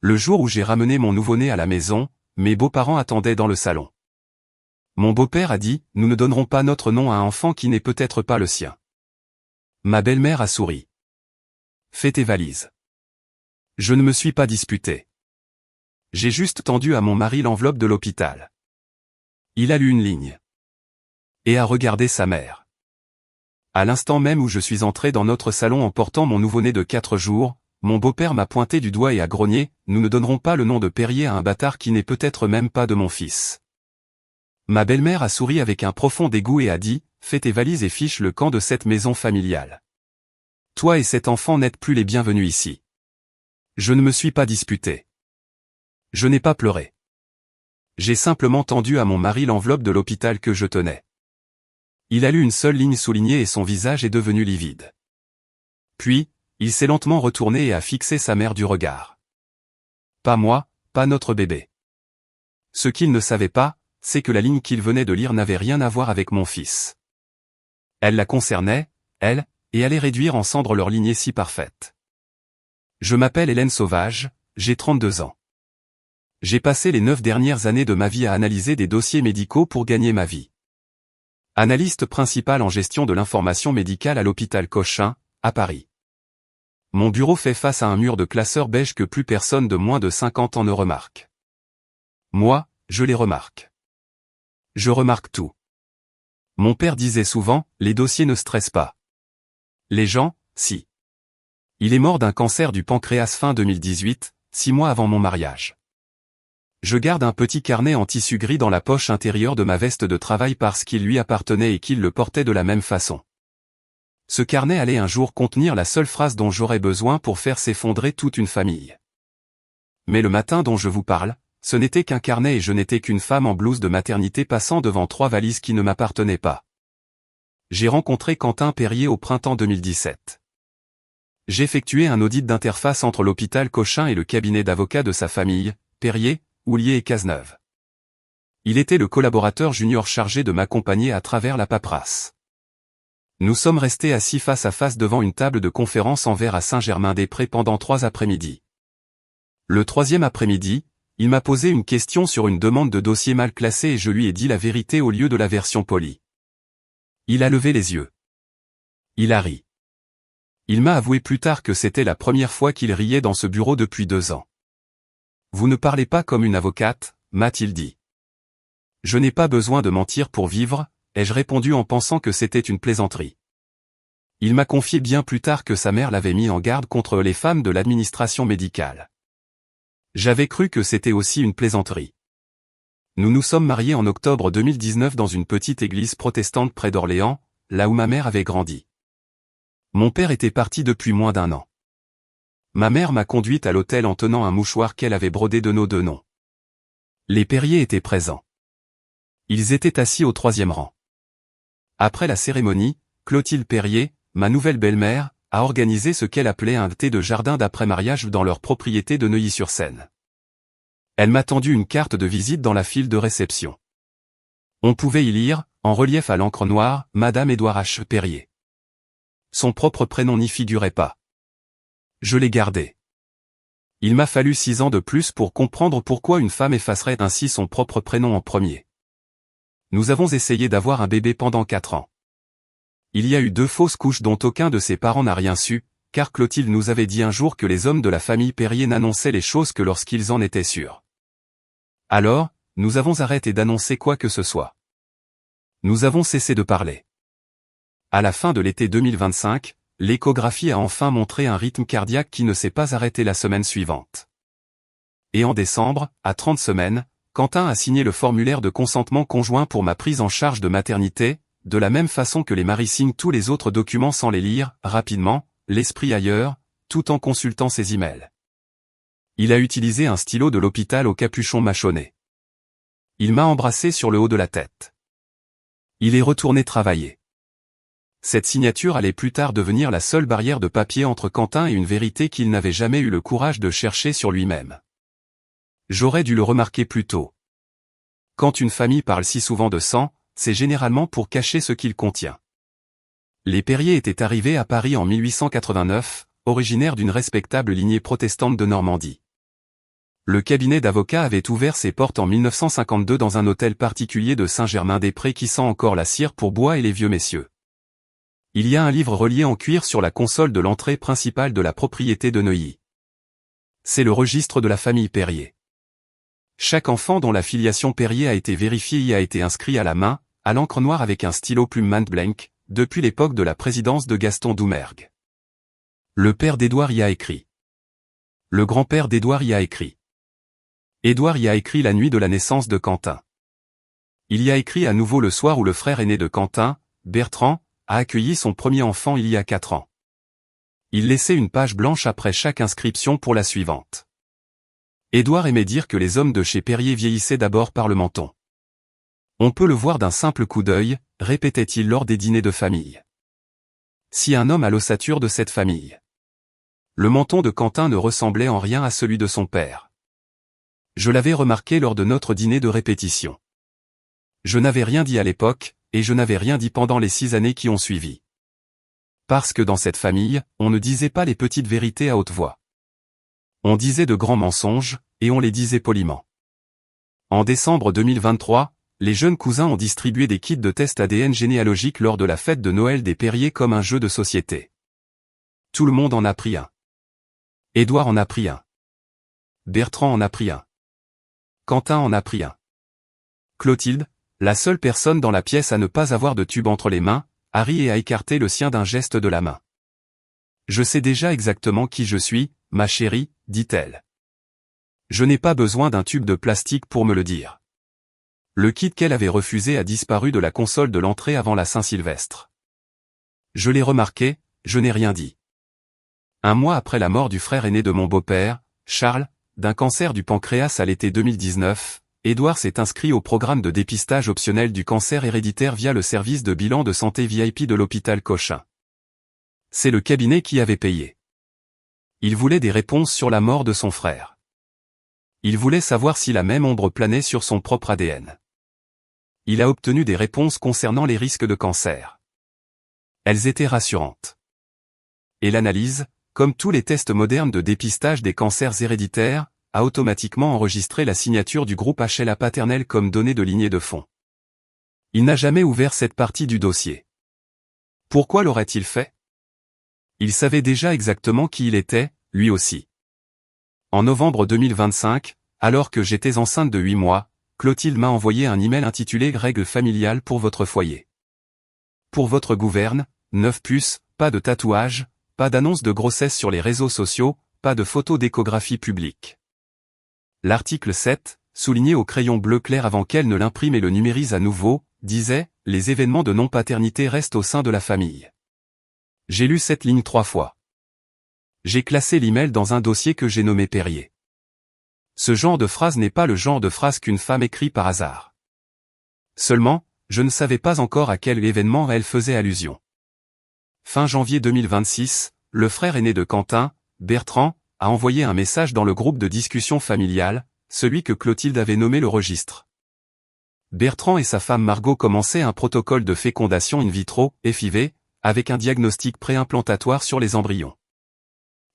Le jour où j'ai ramené mon nouveau-né à la maison, mes beaux-parents attendaient dans le salon. Mon beau-père a dit, nous ne donnerons pas notre nom à un enfant qui n'est peut-être pas le sien. Ma belle-mère a souri. Fais tes valises. Je ne me suis pas disputé. J'ai juste tendu à mon mari l'enveloppe de l'hôpital. Il a lu une ligne. Et a regardé sa mère. À l'instant même où je suis entré dans notre salon en portant mon nouveau-né de 4 jours, mon beau-père m'a pointé du doigt et a grogné, nous ne donnerons pas le nom de Perrier à un bâtard qui n'est peut-être même pas de mon fils. Ma belle-mère a souri avec un profond dégoût et a dit, fais tes valises et fiche le camp de cette maison familiale. Toi et cet enfant n'êtes plus les bienvenus ici. Je ne me suis pas disputé. Je n'ai pas pleuré. J'ai simplement tendu à mon mari l'enveloppe de l'hôpital que je tenais. Il a lu une seule ligne soulignée et son visage est devenu livide. Puis, il s'est lentement retourné et a fixé sa mère du regard. Pas moi, pas notre bébé. Ce qu'il ne savait pas, c'est que la ligne qu'il venait de lire n'avait rien à voir avec mon fils. Elle la concernait, elle, et allait réduire en cendres leur lignée si parfaite. Je m'appelle Hélène Sauvage, j'ai 32 ans. J'ai passé les 9 dernières années de ma vie à analyser des dossiers médicaux pour gagner ma vie. Analyste principal en gestion de l'information médicale à l'hôpital Cochin, à Paris. Mon bureau fait face à un mur de classeurs beige que plus personne de moins de 50 ans ne remarque. Moi, je les remarque. Je remarque tout. Mon père disait souvent, les dossiers ne stressent pas. Les gens, si. Il est mort d'un cancer du pancréas fin 2018, 6 mois avant mon mariage. Je garde un petit carnet en tissu gris dans la poche intérieure de ma veste de travail parce qu'il lui appartenait et qu'il le portait de la même façon. Ce carnet allait un jour contenir la seule phrase dont j'aurais besoin pour faire s'effondrer toute une famille. Mais le matin dont je vous parle, ce n'était qu'un carnet et je n'étais qu'une femme en blouse de maternité passant devant 3 valises qui ne m'appartenaient pas. J'ai rencontré Quentin Perrier au printemps 2017. J'effectuais un audit d'interface entre l'hôpital Cochin et le cabinet d'avocats de sa famille, Perrier, Houllier et Cazeneuve. Il était le collaborateur junior chargé de m'accompagner à travers la paperasse. Nous sommes restés assis face à face devant une table de conférence en verre à Saint-Germain-des-Prés pendant 3 après-midi. Le 3e après-midi, il m'a posé une question sur une demande de dossier mal classée et je lui ai dit la vérité au lieu de la version polie. Il a levé les yeux. Il a ri. Il m'a avoué plus tard que c'était la première fois qu'il riait dans ce bureau depuis 2 ans. Vous ne parlez pas comme une avocate, m'a-t-il dit. Je n'ai pas besoin de mentir pour vivre, ai-je répondu en pensant que c'était une plaisanterie. Il m'a confié bien plus tard que sa mère l'avait mis en garde contre les femmes de l'administration médicale. J'avais cru que c'était aussi une plaisanterie. Nous nous sommes mariés en octobre 2019 dans une petite église protestante près d'Orléans, là où ma mère avait grandi. Mon père était parti depuis moins d'1 an. Ma mère m'a conduite à l'hôtel en tenant un mouchoir qu'elle avait brodé de nos 2 noms. Les Perrier étaient présents. Ils étaient assis au 3e rang. Après la cérémonie, Clotilde Perrier, ma nouvelle belle-mère, a organisé ce qu'elle appelait un thé de jardin d'après-mariage dans leur propriété de Neuilly-sur-Seine. Elle m'a tendu une carte de visite dans la file de réception. On pouvait y lire, en relief à l'encre noire, Madame Édouard H. Perrier. Son propre prénom n'y figurait pas. Je l'ai gardé. Il m'a fallu 6 ans de plus pour comprendre pourquoi une femme effacerait ainsi son propre prénom en premier. Nous avons essayé d'avoir un bébé pendant 4 ans. Il y a eu 2 fausses couches dont aucun de ses parents n'a rien su, car Clotilde nous avait dit un jour que les hommes de la famille Perrier n'annonçaient les choses que lorsqu'ils en étaient sûrs. Alors, nous avons arrêté d'annoncer quoi que ce soit. Nous avons cessé de parler. À la fin de l'été 2025, l'échographie a enfin montré un rythme cardiaque qui ne s'est pas arrêté la semaine suivante. Et en décembre, à 30 semaines, Quentin a signé le formulaire de consentement conjoint pour ma prise en charge de maternité, de la même façon que les maris signent tous les autres documents sans les lire, rapidement, l'esprit ailleurs, tout en consultant ses emails. Il a utilisé un stylo de l'hôpital au capuchon mâchonné. Il m'a embrassé sur le haut de la tête. Il est retourné travailler. Cette signature allait plus tard devenir la seule barrière de papier entre Quentin et une vérité qu'il n'avait jamais eu le courage de chercher sur lui-même. J'aurais dû le remarquer plus tôt. Quand une famille parle si souvent de sang, c'est généralement pour cacher ce qu'il contient. Les Perrier étaient arrivés à Paris en 1889, originaires d'une respectable lignée protestante de Normandie. Le cabinet d'avocats avait ouvert ses portes en 1952 dans un hôtel particulier de Saint-Germain-des-Prés qui sent encore la cire pour bois et les vieux messieurs. Il y a un livre relié en cuir sur la console de l'entrée principale de la propriété de Neuilly. C'est le registre de la famille Perrier. Chaque enfant dont la filiation Perrier a été vérifiée y a été inscrit à la main, à l'encre noire avec un stylo plume Montblanc, depuis l'époque de la présidence de Gaston Doumergue. Le père d'Édouard y a écrit. Le grand-père d'Édouard y a écrit. Édouard y a écrit la nuit de la naissance de Quentin. Il y a écrit à nouveau le soir où le frère aîné de Quentin, Bertrand, a accueilli son premier enfant il y a 4 ans. Il laissait une page blanche après chaque inscription pour la suivante. Édouard aimait dire que les hommes de chez Perrier vieillissaient d'abord par le menton. On peut le voir d'un simple coup d'œil, répétait-il lors des dîners de famille. Si un homme a l'ossature de cette famille. Le menton de Quentin ne ressemblait en rien à celui de son père. Je l'avais remarqué lors de notre dîner de répétition. Je n'avais rien dit à l'époque, et je n'avais rien dit pendant les 6 années qui ont suivi. Parce que dans cette famille, on ne disait pas les petites vérités à haute voix. On disait de grands mensonges, et on les disait poliment. En décembre 2023, les jeunes cousins ont distribué des kits de test ADN généalogique lors de la fête de Noël des Perrier comme un jeu de société. Tout le monde en a pris un. Édouard en a pris un. Bertrand en a pris un. Quentin en a pris un. Clotilde, la seule personne dans la pièce à ne pas avoir de tube entre les mains, a ri et a écarté le sien d'un geste de la main. Je sais déjà exactement qui je suis, ma chérie, dit-elle. Je n'ai pas besoin d'un tube de plastique pour me le dire. Le kit qu'elle avait refusé a disparu de la console de l'entrée avant la Saint-Sylvestre. Je l'ai remarqué, je n'ai rien dit. Un mois après la mort du frère aîné de mon beau-père, Charles, d'un cancer du pancréas à l'été 2019, Édouard s'est inscrit au programme de dépistage optionnel du cancer héréditaire via le service de bilan de santé VIP de l'hôpital Cochin. C'est le cabinet qui avait payé. Il voulait des réponses sur la mort de son frère. Il voulait savoir si la même ombre planait sur son propre ADN. Il a obtenu des réponses concernant les risques de cancer. Elles étaient rassurantes. Et l'analyse, comme tous les tests modernes de dépistage des cancers héréditaires, a automatiquement enregistré la signature du groupe HLA paternel comme donnée de lignée de fond. Il n'a jamais ouvert cette partie du dossier. Pourquoi l'aurait-il fait? Il savait déjà exactement qui il était, lui aussi. En novembre 2025, alors que j'étais enceinte de 8 mois, Clotilde m'a envoyé un email intitulé « Règles familiales pour votre foyer ». Pour votre gouverne, 9 puces, pas de tatouage, pas d'annonce de grossesse sur les réseaux sociaux, pas de photos d'échographie publique. L'article 7, souligné au crayon bleu clair avant qu'elle ne l'imprime et le numérise à nouveau, disait « Les événements de non-paternité restent au sein de la famille ». J'ai lu cette ligne 3 fois. J'ai classé l'email dans un dossier que j'ai nommé Perrier. Ce genre de phrase n'est pas le genre de phrase qu'une femme écrit par hasard. Seulement, je ne savais pas encore à quel événement elle faisait allusion. Fin janvier 2026, le frère aîné de Quentin, Bertrand, a envoyé un message dans le groupe de discussion familiale, celui que Clotilde avait nommé le registre. Bertrand et sa femme Margot commençaient un protocole de fécondation in vitro, FIV, avec un diagnostic préimplantatoire sur les embryons.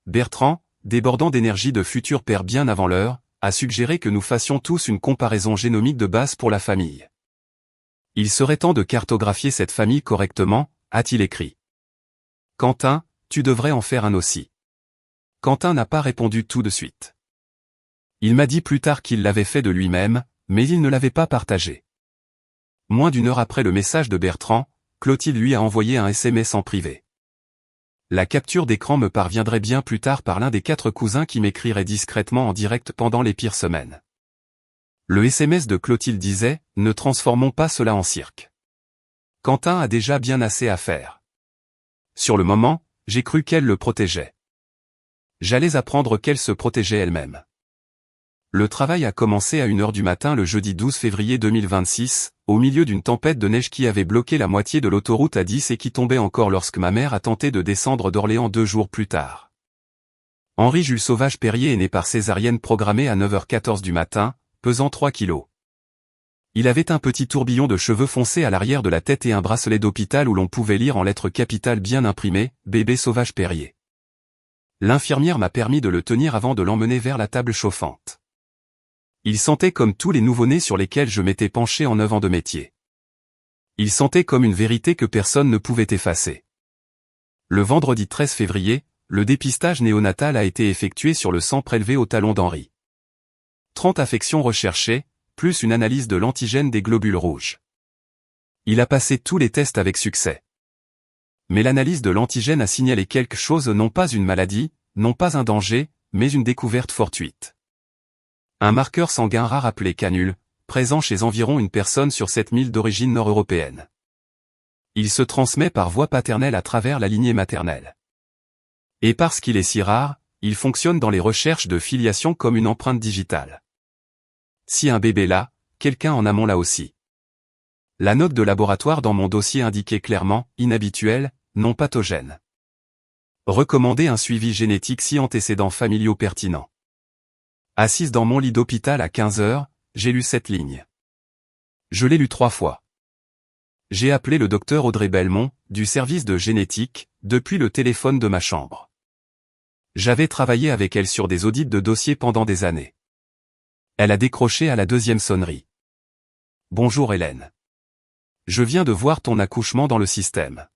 Bertrand, débordant d'énergie de futur père bien avant l'heure, a suggéré que nous fassions tous une comparaison génomique de base pour la famille. Il serait temps de cartographier cette famille correctement, a-t-il écrit. Quentin, tu devrais en faire un aussi. Quentin n'a pas répondu tout de suite. Il m'a dit plus tard qu'il l'avait fait de lui-même, mais il ne l'avait pas partagé. Moins d'1 heure après le message de Bertrand, Clotilde lui a envoyé un SMS en privé. La capture d'écran me parviendrait bien plus tard par l'un des 4 cousins qui m'écrirait discrètement en direct pendant les pires semaines. Le SMS de Clotilde disait « Ne transformons pas cela en cirque. Quentin a déjà bien assez à faire. » Sur le moment, j'ai cru qu'elle le protégeait. J'allais apprendre qu'elle se protégeait elle-même. Le travail a commencé à 1 heure du matin le jeudi 12 février 2026, au milieu d'une tempête de neige qui avait bloqué la moitié de l'autoroute A10 et qui tombait encore lorsque ma mère a tenté de descendre d'Orléans 2 jours plus tard. Henri-Jules Sauvage-Perrier est né par césarienne programmée à 9h14 du matin, pesant 3 kilos. Il avait un petit tourbillon de cheveux foncés à l'arrière de la tête et un bracelet d'hôpital où l'on pouvait lire en lettres capitales bien imprimées « Bébé Sauvage-Perrier ». L'infirmière m'a permis de le tenir avant de l'emmener vers la table chauffante. Il sentait comme tous les nouveau-nés sur lesquels je m'étais penché en 9 ans de métier. Il sentait comme une vérité que personne ne pouvait effacer. Le vendredi 13 février, le dépistage néonatal a été effectué sur le sang prélevé au talon d'Henri. 30 affections recherchées, plus une analyse de l'antigène des globules rouges. Il a passé tous les tests avec succès. Mais l'analyse de l'antigène a signalé quelque chose, non pas une maladie, non pas un danger, mais une découverte fortuite. Un marqueur sanguin rare appelé canule, présent chez environ une personne sur 7000 d'origine nord-européenne. Il se transmet par voie paternelle à travers la lignée maternelle. Et parce qu'il est si rare, il fonctionne dans les recherches de filiation comme une empreinte digitale. Si un bébé l'a, quelqu'un en amont l'a aussi. La note de laboratoire dans mon dossier indiquait clairement « inhabituel, non pathogène ». Recommander un suivi génétique si antécédents familiaux pertinents. Assise dans mon lit d'hôpital à 15 heures, j'ai lu cette ligne. Je l'ai lu 3 fois. J'ai appelé le docteur Audrey Belmont, du service de génétique, depuis le téléphone de ma chambre. J'avais travaillé avec elle sur des audits de dossiers pendant des années. Elle a décroché à la 2e sonnerie. Bonjour Hélène. Je viens de voir ton accouchement dans le système.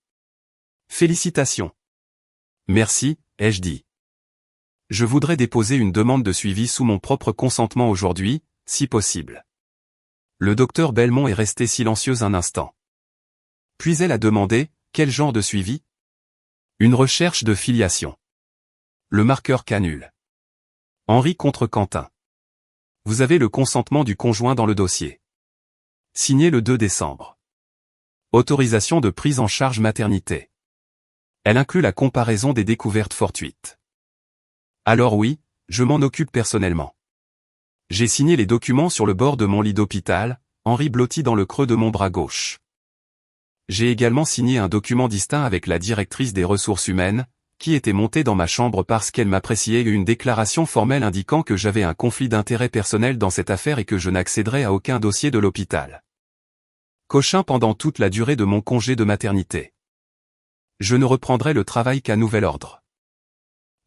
Félicitations. Merci, ai-je dit. Je voudrais déposer une demande de suivi sous mon propre consentement aujourd'hui, si possible. Le docteur Belmont est resté silencieux un instant. Puis elle a demandé, quel genre de suivi? Une recherche de filiation. Le marqueur canule. Henri contre Quentin. Vous avez le consentement du conjoint dans le dossier. Signé le 2 décembre. Autorisation de prise en charge maternité. Elle inclut la comparaison des découvertes fortuites. Alors oui, je m'en occupe personnellement. J'ai signé les documents sur le bord de mon lit d'hôpital, Henri blotti dans le creux de mon bras gauche. J'ai également signé un document distinct avec la directrice des ressources humaines, qui était montée dans ma chambre parce qu'elle m'appréciait, et une déclaration formelle indiquant que j'avais un conflit d'intérêt personnel dans cette affaire et que je n'accéderais à aucun dossier de l'hôpital. Cochin pendant toute la durée de mon congé de maternité. Je ne reprendrai le travail qu'à nouvel ordre.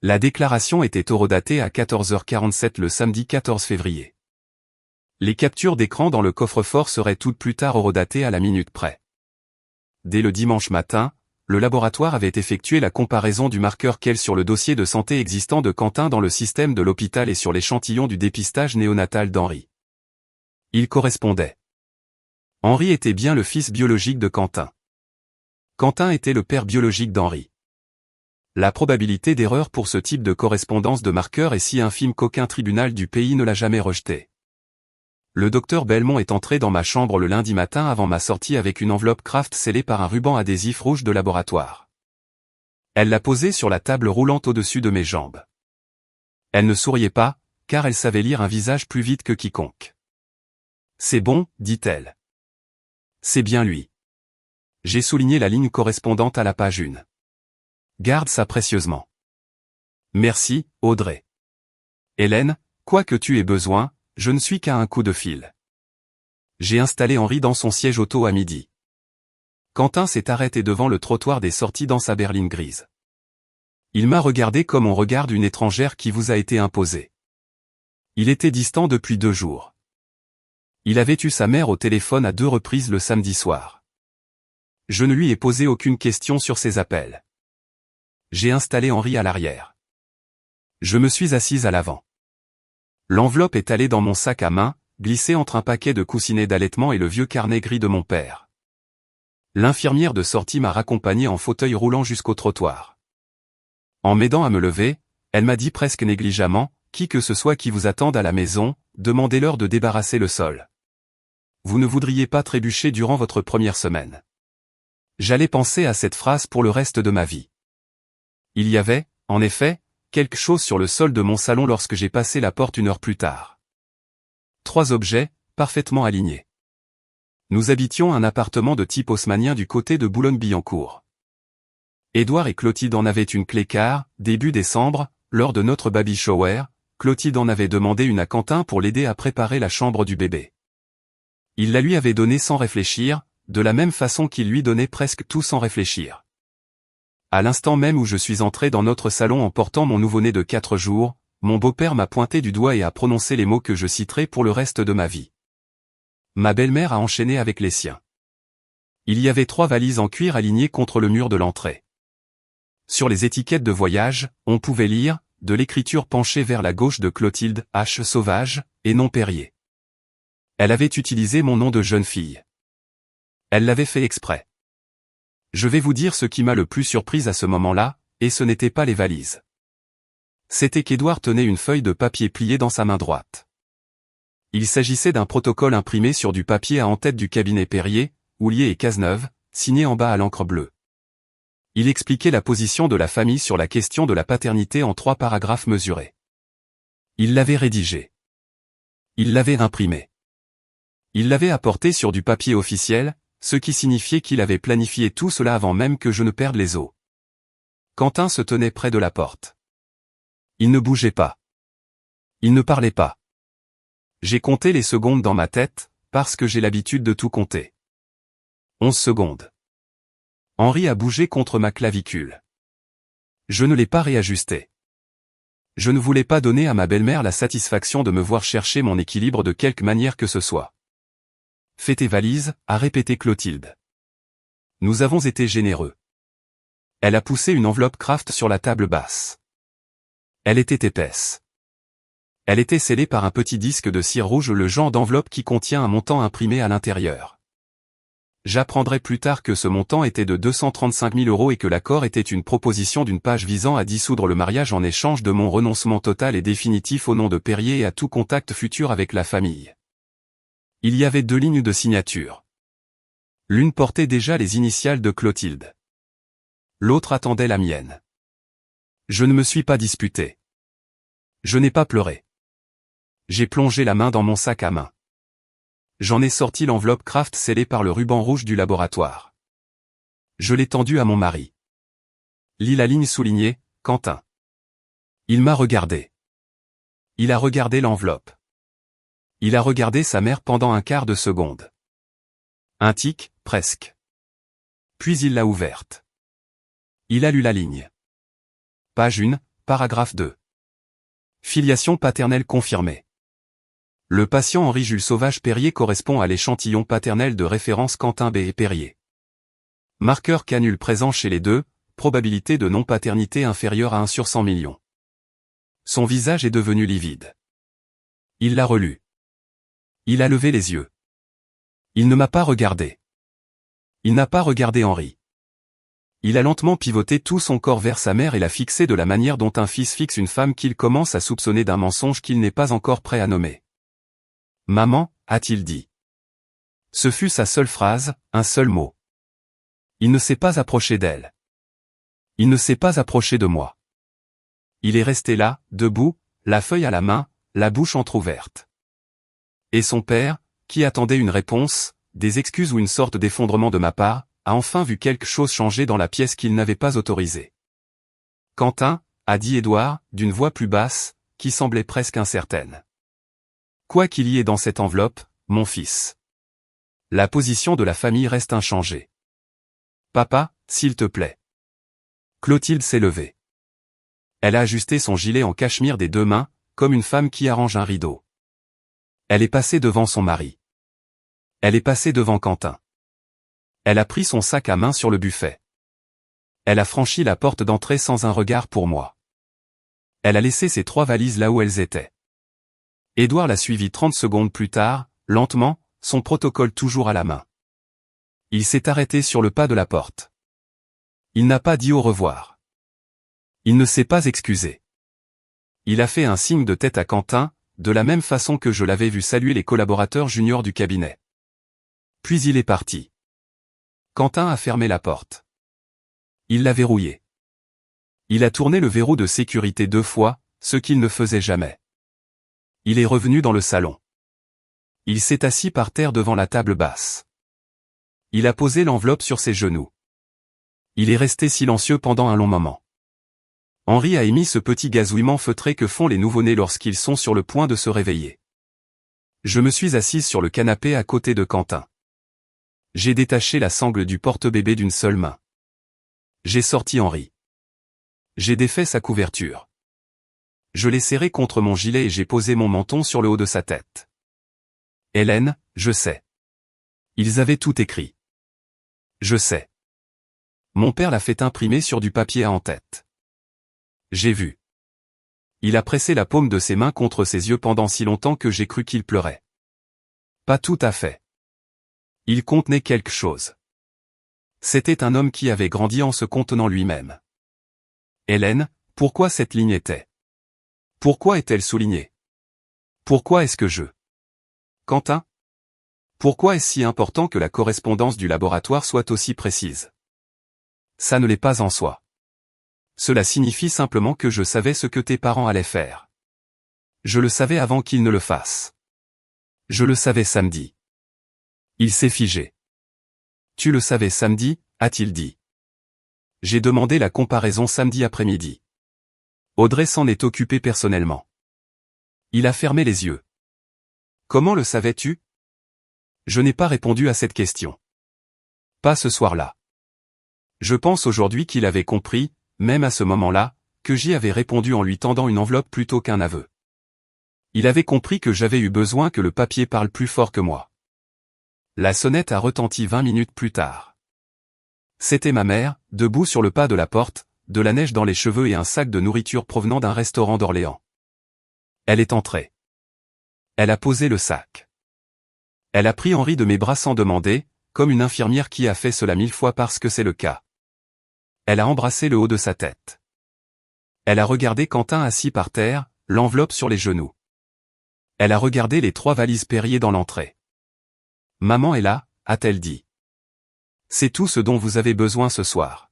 La déclaration était horodatée à 14h47 le samedi 14 février. Les captures d'écran dans le coffre-fort seraient toutes plus tard horodatées à la minute près. Dès le dimanche matin, le laboratoire avait effectué la comparaison du marqueur CAL sur le dossier de santé existant de Quentin dans le système de l'hôpital et sur l'échantillon du dépistage néonatal d'Henri. Il correspondait. Henri était bien le fils biologique de Quentin. Quentin était le père biologique d'Henri. La probabilité d'erreur pour ce type de correspondance de marqueur est si infime qu'aucun tribunal du pays ne l'a jamais rejeté. Le docteur Belmont est entré dans ma chambre le lundi matin avant ma sortie avec une enveloppe Kraft scellée par un ruban adhésif rouge de laboratoire. Elle l'a posée sur la table roulante au-dessus de mes jambes. Elle ne souriait pas, car elle savait lire un visage plus vite que quiconque. « C'est bon, dit-elle. C'est bien lui. » J'ai souligné la ligne correspondante à la page 1. Garde ça précieusement. Merci, Audrey. Hélène, quoi que tu aies besoin, je ne suis qu'à un coup de fil. J'ai installé Henri dans son siège auto à midi. Quentin s'est arrêté devant le trottoir des sorties dans sa berline grise. Il m'a regardé comme on regarde une étrangère qui vous a été imposée. Il était distant depuis 2 jours. Il avait eu sa mère au téléphone à 2 reprises le samedi soir. Je ne lui ai posé aucune question sur ses appels. J'ai installé Henri à l'arrière. Je me suis assise à l'avant. L'enveloppe est allée dans mon sac à main, glissée entre un paquet de coussinets d'allaitement et le vieux carnet gris de mon père. L'infirmière de sortie m'a raccompagné en fauteuil roulant jusqu'au trottoir. En m'aidant à me lever, elle m'a dit presque négligemment, « Qui que ce soit qui vous attende à la maison, demandez-leur de débarrasser le sol. Vous ne voudriez pas trébucher durant votre première semaine. » J'allais penser à cette phrase pour le reste de ma vie. Il y avait, en effet, quelque chose sur le sol de mon salon lorsque j'ai passé la porte 1 heure plus tard. 3 objets, parfaitement alignés. Nous habitions un appartement de type haussmannien du côté de Boulogne-Billancourt. Édouard et Clotilde en avaient une clé car, début décembre, lors de notre baby shower, Clotilde en avait demandé une à Quentin pour l'aider à préparer la chambre du bébé. Il la lui avait donnée sans réfléchir, de la même façon qu'il lui donnait presque tout sans réfléchir. À l'instant même où je suis entré dans notre salon en portant mon nouveau-né de 4 jours, mon beau-père m'a pointé du doigt et a prononcé les mots que je citerai pour le reste de ma vie. Ma belle-mère a enchaîné avec les siens. Il y avait 3 valises en cuir alignées contre le mur de l'entrée. Sur les étiquettes de voyage, on pouvait lire, de l'écriture penchée vers la gauche de Clotilde H. Sauvage, et non Perrier. Elle avait utilisé mon nom de jeune fille. Elle l'avait fait exprès. Je vais vous dire ce qui m'a le plus surprise à ce moment-là, et ce n'était pas les valises. C'était qu'Édouard tenait une feuille de papier pliée dans sa main droite. Il s'agissait d'un protocole imprimé sur du papier à en-tête du cabinet Perrier, Houlier et Cazeneuve, signé en bas à l'encre bleue. Il expliquait la position de la famille sur la question de la paternité en 3 paragraphes mesurés. Il l'avait rédigé. Il l'avait imprimé. Il l'avait apporté sur du papier officiel, ce qui signifiait qu'il avait planifié tout cela avant même que je ne perde les os. Quentin se tenait près de la porte. Il ne bougeait pas. Il ne parlait pas. J'ai compté les secondes dans ma tête, parce que j'ai l'habitude de tout compter. 11 secondes. Henri a bougé contre ma clavicule. Je ne l'ai pas réajusté. Je ne voulais pas donner à ma belle-mère la satisfaction de me voir chercher mon équilibre de quelque manière que ce soit. Fais tes valises, a répété Clotilde. Nous avons été généreux. Elle a poussé une enveloppe Kraft sur la table basse. Elle était épaisse. Elle était scellée par un petit disque de cire rouge, le genre d'enveloppe qui contient un montant imprimé à l'intérieur. J'apprendrai plus tard que ce montant était de 235 000 € et que l'accord était une proposition d'une page visant à dissoudre le mariage en échange de mon renoncement total et définitif au nom de Perrier et à tout contact futur avec la famille. Il y avait 2 lignes de signature. L'une portait déjà les initiales de Clotilde. L'autre attendait la mienne. Je ne me suis pas disputé. Je n'ai pas pleuré. J'ai plongé la main dans mon sac à main. J'en ai sorti l'enveloppe Kraft scellée par le ruban rouge du laboratoire. Je l'ai tendue à mon mari. Lis la ligne soulignée, Quentin. Il m'a regardé. Il a regardé l'enveloppe. Il a regardé sa mère pendant un quart de seconde. Un tic, presque. Puis il l'a ouverte. Il a lu la ligne. Page 1, paragraphe 2. Filiation paternelle confirmée. Le patient Henri-Jules Sauvage Perrier correspond à l'échantillon paternel de référence Quentin B. et Perrier. Marqueur canule présent chez les deux, probabilité de non-paternité inférieure à 1 sur 100 millions. Son visage est devenu livide. Il l'a relu. Il a levé les yeux. Il ne m'a pas regardé. Il n'a pas regardé Henri. Il a lentement pivoté tout son corps vers sa mère et l'a fixé de la manière dont un fils fixe une femme qu'il commence à soupçonner d'un mensonge qu'il n'est pas encore prêt à nommer. « Maman », a-t-il dit. Ce fut sa seule phrase, un seul mot. Il ne s'est pas approché d'elle. Il ne s'est pas approché de moi. Il est resté là, debout, la feuille à la main, la bouche entr'ouverte. Et son père, qui attendait une réponse, des excuses ou une sorte d'effondrement de ma part, a enfin vu quelque chose changer dans la pièce qu'il n'avait pas autorisée. « Quentin », a dit Édouard, d'une voix plus basse, qui semblait presque incertaine. Quoi qu'il y ait dans cette enveloppe, mon fils. La position de la famille reste inchangée. Papa, s'il te plaît. Clotilde s'est levée. Elle a ajusté son gilet en cachemire des 2 mains, comme une femme qui arrange un rideau. Elle est passée devant son mari. Elle est passée devant Quentin. Elle a pris son sac à main sur le buffet. Elle a franchi la porte d'entrée sans un regard pour moi. Elle a laissé ses 3 valises là où elles étaient. Édouard l'a suivi 30 secondes plus tard, lentement, son protocole toujours à la main. Il s'est arrêté sur le pas de la porte. Il n'a pas dit au revoir. Il ne s'est pas excusé. Il a fait un signe de tête à Quentin, de la même façon que je l'avais vu saluer les collaborateurs juniors du cabinet. Puis il est parti. Quentin a fermé la porte. Il l'a verrouillée. Il a tourné le verrou de sécurité 2 fois, ce qu'il ne faisait jamais. Il est revenu dans le salon. Il s'est assis par terre devant la table basse. Il a posé l'enveloppe sur ses genoux. Il est resté silencieux pendant un long moment. Henri a émis ce petit gazouillement feutré que font les nouveau-nés lorsqu'ils sont sur le point de se réveiller. Je me suis assise sur le canapé à côté de Quentin. J'ai détaché la sangle du porte-bébé d'une seule main. J'ai sorti Henri. J'ai défait sa couverture. Je l'ai serré contre mon gilet et j'ai posé mon menton sur le haut de sa tête. Hélène, je sais. Ils avaient tout écrit. Je sais. Mon père l'a fait imprimer sur du papier à en-tête. J'ai vu. Il a pressé la paume de ses mains contre ses yeux pendant si longtemps que j'ai cru qu'il pleurait. Pas tout à fait. Il contenait quelque chose. C'était un homme qui avait grandi en se contenant lui-même. Hélène, pourquoi cette ligne était? Pourquoi est-elle soulignée? Pourquoi est-ce que je... Quentin? Pourquoi est-ce si important que la correspondance du laboratoire soit aussi précise? Ça ne l'est pas en soi. Cela signifie simplement que je savais ce que tes parents allaient faire. Je le savais avant qu'ils ne le fassent. Je le savais samedi. Il s'est figé. Tu le savais samedi, a-t-il dit. J'ai demandé la comparaison samedi après-midi. Audrey s'en est occupée personnellement. Il a fermé les yeux. Comment le savais-tu? Je n'ai pas répondu à cette question. Pas ce soir-là. Je pense aujourd'hui qu'il avait compris, même à ce moment-là, que j'y avais répondu en lui tendant une enveloppe plutôt qu'un aveu. Il avait compris que j'avais eu besoin que le papier parle plus fort que moi. La sonnette a retenti 20 minutes plus tard. C'était ma mère, debout sur le pas de la porte, de la neige dans les cheveux et un sac de nourriture provenant d'un restaurant d'Orléans. Elle est entrée. Elle a posé le sac. Elle a pris Henri de mes bras sans demander, comme une infirmière qui a fait cela 1000 fois parce que c'est le cas. Elle a embrassé le haut de sa tête. Elle a regardé Quentin assis par terre, l'enveloppe sur les genoux. Elle a regardé les 3 valises Perrier dans l'entrée. Maman est là, a-t-elle dit. C'est tout ce dont vous avez besoin ce soir.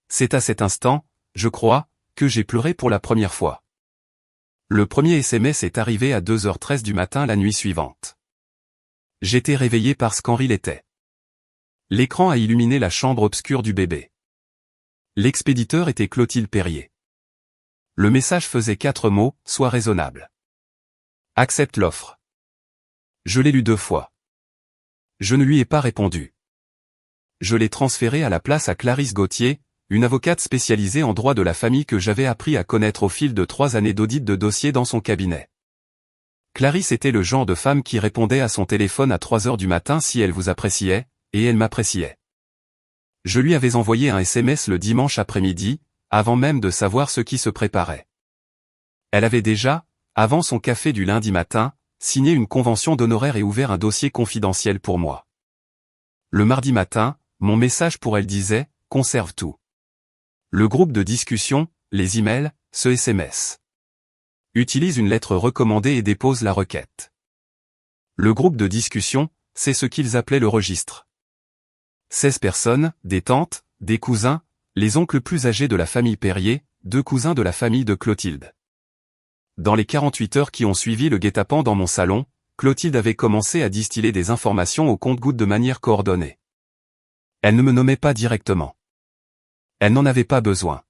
C'est à cet instant, je crois, que j'ai pleuré pour la première fois. Le premier SMS est arrivé à 2h13 du matin la nuit suivante. J'étais réveillé parce qu'Henri l'était. L'écran a illuminé la chambre obscure du bébé. L'expéditeur était Clotilde Perrier. Le message faisait 4 mots, sois raisonnable. Accepte l'offre. Je l'ai lu 2 fois. Je ne lui ai pas répondu. Je l'ai transféré à la place à Clarisse Gauthier, une avocate spécialisée en droit de la famille que j'avais appris à connaître au fil de 3 années d'audit de dossiers dans son cabinet. Clarisse était le genre de femme qui répondait à son téléphone à 3h du matin si elle vous appréciait, et elle m'appréciait. Je lui avais envoyé un SMS le dimanche après-midi, avant même de savoir ce qui se préparait. Elle avait déjà, avant son café du lundi matin, signé une convention d'honoraires et ouvert un dossier confidentiel pour moi. Le mardi matin, mon message pour elle disait « Conserve tout ». Le groupe de discussion, les emails, ce SMS. Utilise une lettre recommandée et dépose la requête. Le groupe de discussion, c'est ce qu'ils appelaient le registre. 16 personnes, des tantes, des cousins, les oncles plus âgés de la famille Perrier, 2 cousins de la famille de Clotilde. Dans les 48 heures qui ont suivi le guet-apens dans mon salon, Clotilde avait commencé à distiller des informations au compte-gouttes de manière coordonnée. Elle ne me nommait pas directement. Elle n'en avait pas besoin.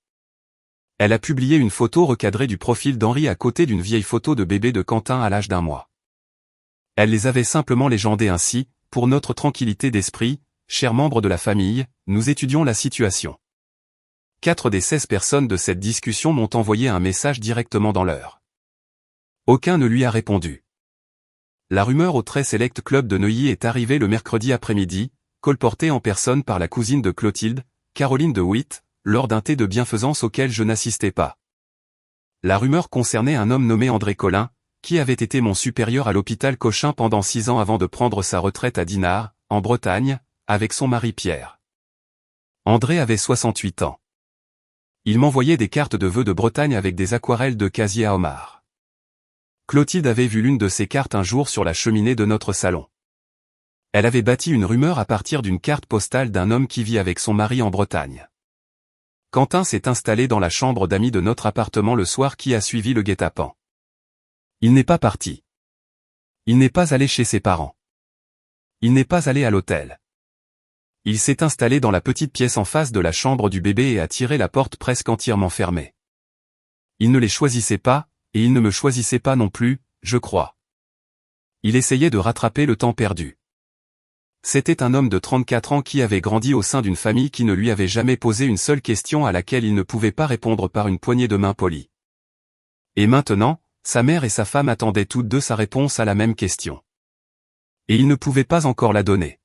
Elle a publié une photo recadrée du profil d'Henri à côté d'une vieille photo de bébé de Quentin à l'âge d'1 mois. Elle les avait simplement légendées ainsi, pour notre tranquillité d'esprit, chers membres de la famille, nous étudions la situation. 4 des 16 personnes de cette discussion m'ont envoyé un message directement dans l'heure. Aucun ne lui a répondu. La rumeur au Très Select Club de Neuilly est arrivée le mercredi après-midi, colportée en personne par la cousine de Clotilde, Caroline de Witt, lors d'un thé de bienfaisance auquel je n'assistais pas. La rumeur concernait un homme nommé André Collin, qui avait été mon supérieur à l'hôpital Cochin pendant 6 ans avant de prendre sa retraite à Dinard, en Bretagne, avec son mari Pierre. André avait 68 ans. Il m'envoyait des cartes de vœux de Bretagne avec des aquarelles de casier à homard. Clotilde avait vu l'une de ces cartes un jour sur la cheminée de notre salon. Elle avait bâti une rumeur à partir d'une carte postale d'un homme qui vit avec son mari en Bretagne. Quentin s'est installé dans la chambre d'amis de notre appartement le soir qui a suivi le guet-apens. Il n'est pas parti. Il n'est pas allé chez ses parents. Il n'est pas allé à l'hôtel. Il s'est installé dans la petite pièce en face de la chambre du bébé et a tiré la porte presque entièrement fermée. Il ne les choisissait pas, et il ne me choisissait pas non plus, je crois. Il essayait de rattraper le temps perdu. C'était un homme de 34 ans qui avait grandi au sein d'une famille qui ne lui avait jamais posé une seule question à laquelle il ne pouvait pas répondre par une poignée de main polie. Et maintenant, sa mère et sa femme attendaient toutes deux sa réponse à la même question. Et il ne pouvait pas encore la donner.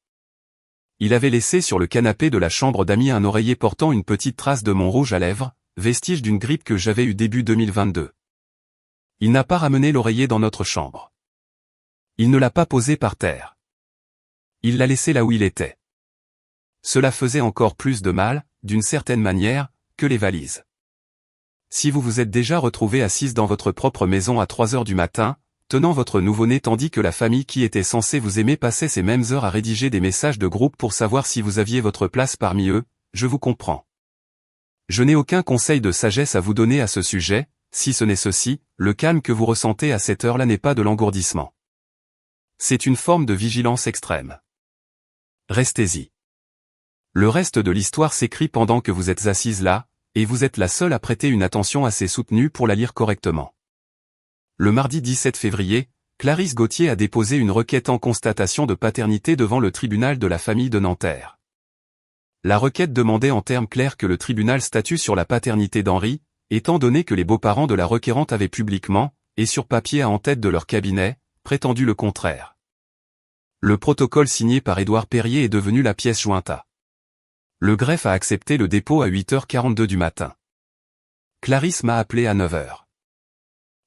Il avait laissé sur le canapé de la chambre d'amis un oreiller portant une petite trace de mon rouge à lèvres, vestige d'une grippe que j'avais eue début 2022. Il n'a pas ramené l'oreiller dans notre chambre. Il ne l'a pas posé par terre. Il l'a laissé là où il était. Cela faisait encore plus de mal, d'une certaine manière, que les valises. Si vous vous êtes déjà retrouvé assise dans votre propre maison à 3 heures du matin, tenant votre nouveau-né tandis que la famille qui était censée vous aimer passait ces mêmes heures à rédiger des messages de groupe pour savoir si vous aviez votre place parmi eux, je vous comprends. Je n'ai aucun conseil de sagesse à vous donner à ce sujet, si ce n'est ceci, le calme que vous ressentez à cette heure-là n'est pas de l'engourdissement. C'est une forme de vigilance extrême. Restez-y. Le reste de l'histoire s'écrit pendant que vous êtes assise là, et vous êtes la seule à prêter une attention assez soutenue pour la lire correctement. Le mardi 17 février, Clarisse Gauthier a déposé une requête en constatation de paternité devant le tribunal de la famille de Nanterre. La requête demandait en termes clairs que le tribunal statue sur la paternité d'Henri, étant donné que les beaux-parents de la requérante avaient publiquement, et sur papier en tête de leur cabinet, prétendu le contraire. Le protocole signé par Édouard Perrier est devenu la pièce jointe à. Le greffe a accepté le dépôt à 8h42 du matin. Clarisse m'a appelé à 9h.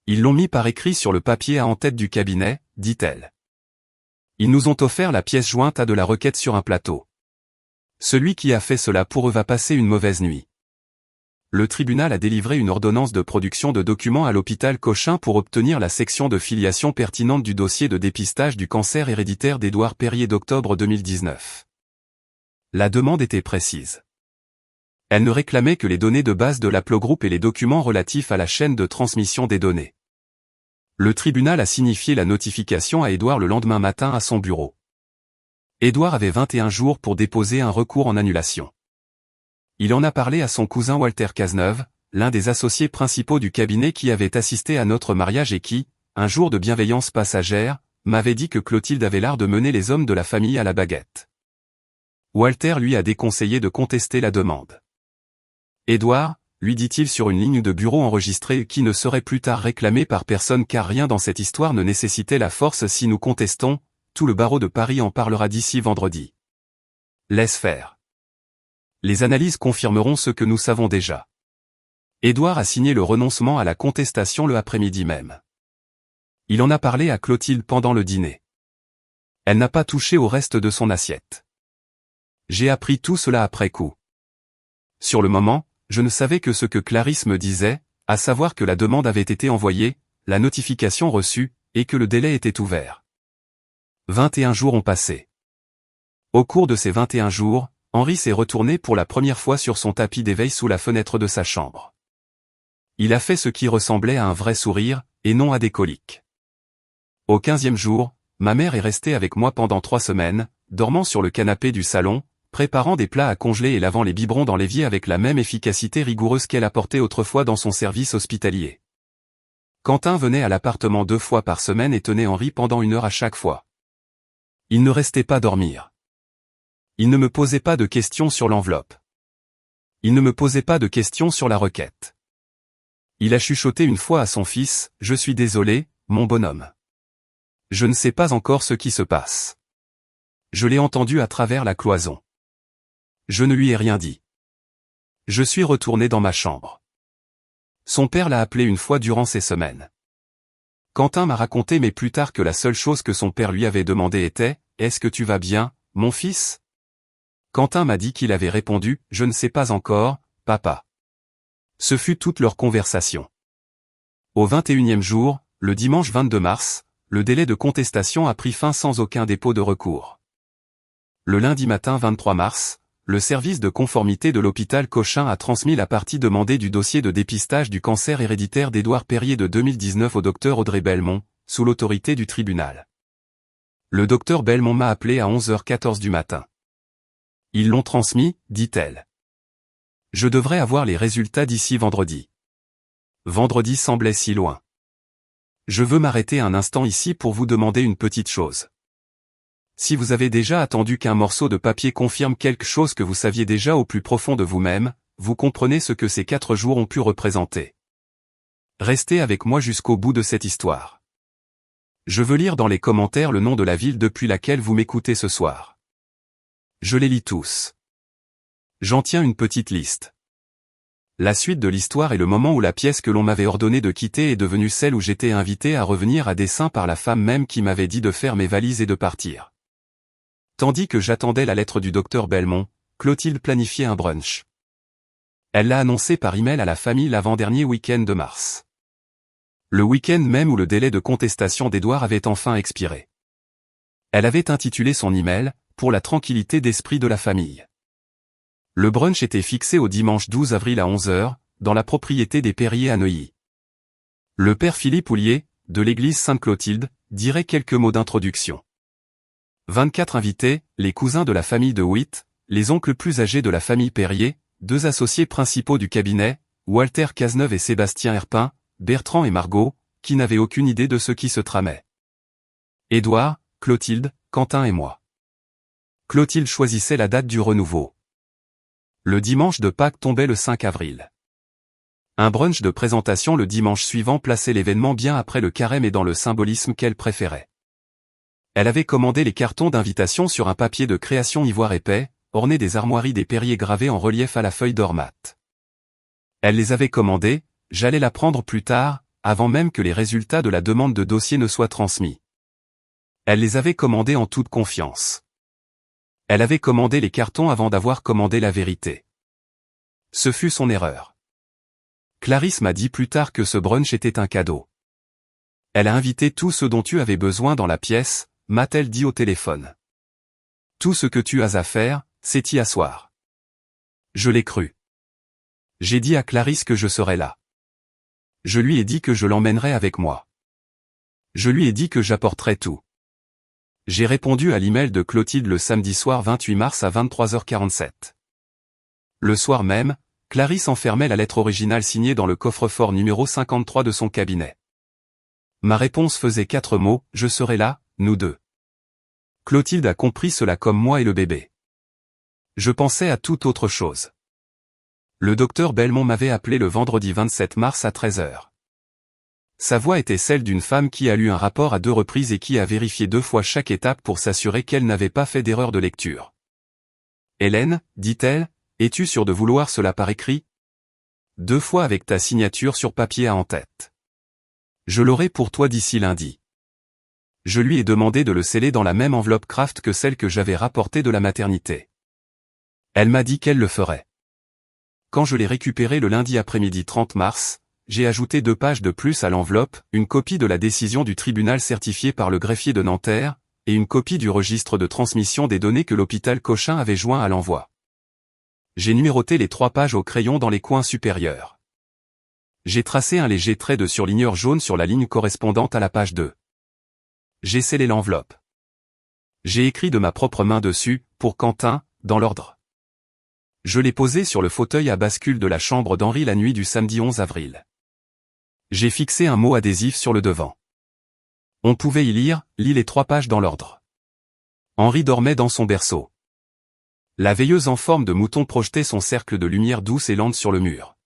Ils l'ont mis par écrit sur le papier en tête du cabinet, dit-elle. Ils nous ont offert la pièce jointe à de la requête sur un plateau. Celui qui a fait cela pour eux va passer une mauvaise nuit. Le tribunal a délivré une ordonnance de production de documents à l'hôpital Cochin pour obtenir la section de filiation pertinente du dossier de dépistage du cancer héréditaire d'Édouard Perrier d'octobre 2019. La demande était précise. Elle ne réclamait que les données de base de l'haplogroupe et les documents relatifs à la chaîne de transmission des données. Le tribunal a signifié la notification à Édouard le lendemain matin à son bureau. Édouard avait 21 jours pour déposer un recours en annulation. Il en a parlé à son cousin Walter Cazeneuve, l'un des associés principaux du cabinet qui avait assisté à notre mariage et qui, un jour de bienveillance passagère, m'avait dit que Clotilde avait l'art de mener les hommes de la famille à la baguette. Walter lui a déconseillé de contester la demande. Édouard, lui dit-il sur une ligne de bureau enregistrée qui ne serait plus tard réclamée par personne car rien dans cette histoire ne nécessitait la force si nous contestons, tout le barreau de Paris en parlera d'ici vendredi. Laisse faire. Les analyses confirmeront ce que nous savons déjà. Édouard a signé le renoncement à la contestation le après-midi même. Il en a parlé à Clotilde pendant le dîner. Elle n'a pas touché au reste de son assiette. J'ai appris tout cela après coup. Sur le moment, je ne savais que ce que Clarisse me disait, à savoir que la demande avait été envoyée, la notification reçue, et que le délai était ouvert. 21 jours ont passé. Au cours de ces 21 jours, Henri s'est retourné pour la première fois sur son tapis d'éveil sous la fenêtre de sa chambre. Il a fait ce qui ressemblait à un vrai sourire, et non à des coliques. Au 15e jour, ma mère est restée avec moi pendant 3 semaines, dormant sur le canapé du salon, préparant des plats à congeler et lavant les biberons dans l'évier avec la même efficacité rigoureuse qu'elle apportait autrefois dans son service hospitalier. Quentin venait à l'appartement 2 fois par semaine et tenait Henri pendant 1 heure à chaque fois. Il ne restait pas dormir. Il ne me posait pas de questions sur l'enveloppe. Il ne me posait pas de questions sur la requête. Il a chuchoté une fois à son fils, « Je suis désolé, mon bonhomme. Je ne sais pas encore ce qui se passe. » Je l'ai entendu à travers la cloison. Je ne lui ai rien dit. Je suis retourné dans ma chambre. Son père l'a appelé une fois durant ces semaines. Quentin m'a raconté mais plus tard que la seule chose que son père lui avait demandé était « Est-ce que tu vas bien, mon fils ?» Quentin m'a dit qu'il avait répondu « Je ne sais pas encore, papa. » Ce fut toute leur conversation. Au 21e jour, le dimanche 22 mars, le délai de contestation a pris fin sans aucun dépôt de recours. Le lundi matin 23 mars, le service de conformité de l'hôpital Cochin a transmis la partie demandée du dossier de dépistage du cancer héréditaire d'Édouard Perrier de 2019 au docteur Audrey Belmont, sous l'autorité du tribunal. Le docteur Belmont m'a appelé à 11h14 du matin. Ils l'ont transmis, dit-elle. Je devrais avoir les résultats d'ici vendredi. Vendredi semblait si loin. Je veux m'arrêter un instant ici pour vous demander une petite chose. Si vous avez déjà attendu qu'un morceau de papier confirme quelque chose que vous saviez déjà au plus profond de vous-même, vous comprenez ce que ces 4 jours ont pu représenter. Restez avec moi jusqu'au bout de cette histoire. Je veux lire dans les commentaires le nom de la ville depuis laquelle vous m'écoutez ce soir. Je les lis tous. J'en tiens une petite liste. La suite de l'histoire est le moment où la pièce que l'on m'avait ordonné de quitter est devenue celle où j'étais invité à revenir à dessein par la femme même qui m'avait dit de faire mes valises et de partir. Tandis que j'attendais la lettre du docteur Belmont, Clotilde planifiait un brunch. Elle l'a annoncé par email à la famille l'avant-dernier week-end de mars. Le week-end même où le délai de contestation d'Édouard avait enfin expiré. Elle avait intitulé son email « Pour la tranquillité d'esprit de la famille ». Le brunch était fixé au dimanche 12 avril à 11h, dans la propriété des Perriers à Neuilly. Le père Philippe Houllier, de l'église Sainte-Clotilde, dirait quelques mots d'introduction. 24 invités, les cousins de la famille de Witt, les oncles plus âgés de la famille Perrier, 2 associés principaux du cabinet, Walter Cazeneuve et Sébastien Herpin, Bertrand et Margot, qui n'avaient aucune idée de ce qui se tramait. Édouard, Clotilde, Quentin et moi. Clotilde choisissait la date du renouveau. Le dimanche de Pâques tombait le 5 avril. Un brunch de présentation le dimanche suivant plaçait l'événement bien après le carême et dans le symbolisme qu'elle préférait. Elle avait commandé les cartons d'invitation sur un papier de création ivoire épais, orné des armoiries des Perriers gravés en relief à la feuille d'or mat. Elle les avait commandés, j'allais la prendre plus tard, avant même que les résultats de la demande de dossier ne soient transmis. Elle les avait commandés en toute confiance. Elle avait commandé les cartons avant d'avoir commandé la vérité. Ce fut son erreur. Clarisse m'a dit plus tard que ce brunch était un cadeau. Elle a invité tout ce dont tu avais besoin dans la pièce, m'a-t-elle dit au téléphone. Tout ce que tu as à faire, c'est y asseoir. Je l'ai cru. J'ai dit à Clarisse que je serais là. Je lui ai dit que je l'emmènerais avec moi. Je lui ai dit que j'apporterais tout. J'ai répondu à l'email de Clotilde le samedi soir 28 mars à 23h47. Le soir même, Clarisse enfermait la lettre originale signée dans le coffre-fort numéro 53 de son cabinet. Ma réponse faisait 4 mots, je serai là, nous deux. Clotilde a compris cela comme moi et le bébé. Je pensais à toute autre chose. Le docteur Belmont m'avait appelé le vendredi 27 mars à 13h. Sa voix était celle d'une femme qui a lu un rapport à 2 reprises et qui a vérifié 2 fois chaque étape pour s'assurer qu'elle n'avait pas fait d'erreur de lecture. Hélène, dit-elle, es-tu sûre de vouloir cela par écrit? 2 fois avec ta signature sur papier à en tête. Je l'aurai pour toi d'ici lundi. Je lui ai demandé de le sceller dans la même enveloppe Kraft que celle que j'avais rapportée de la maternité. Elle m'a dit qu'elle le ferait. Quand je l'ai récupéré le lundi après-midi 30 mars, j'ai ajouté 2 pages de plus à l'enveloppe, une copie de la décision du tribunal certifiée par le greffier de Nanterre, et une copie du registre de transmission des données que l'hôpital Cochin avait joint à l'envoi. J'ai numéroté les 3 pages au crayon dans les coins supérieurs. J'ai tracé un léger trait de surligneur jaune sur la ligne correspondante à la page 2. J'ai scellé l'enveloppe. J'ai écrit de ma propre main dessus, pour Quentin, dans l'ordre. Je l'ai posé sur le fauteuil à bascule de la chambre d'Henri la nuit du samedi 11 avril. J'ai fixé un mot adhésif sur le devant. On pouvait y lire, lis les 3 pages dans l'ordre. Henri dormait dans son berceau. La veilleuse en forme de mouton projetait son cercle de lumière douce et lente sur le mur.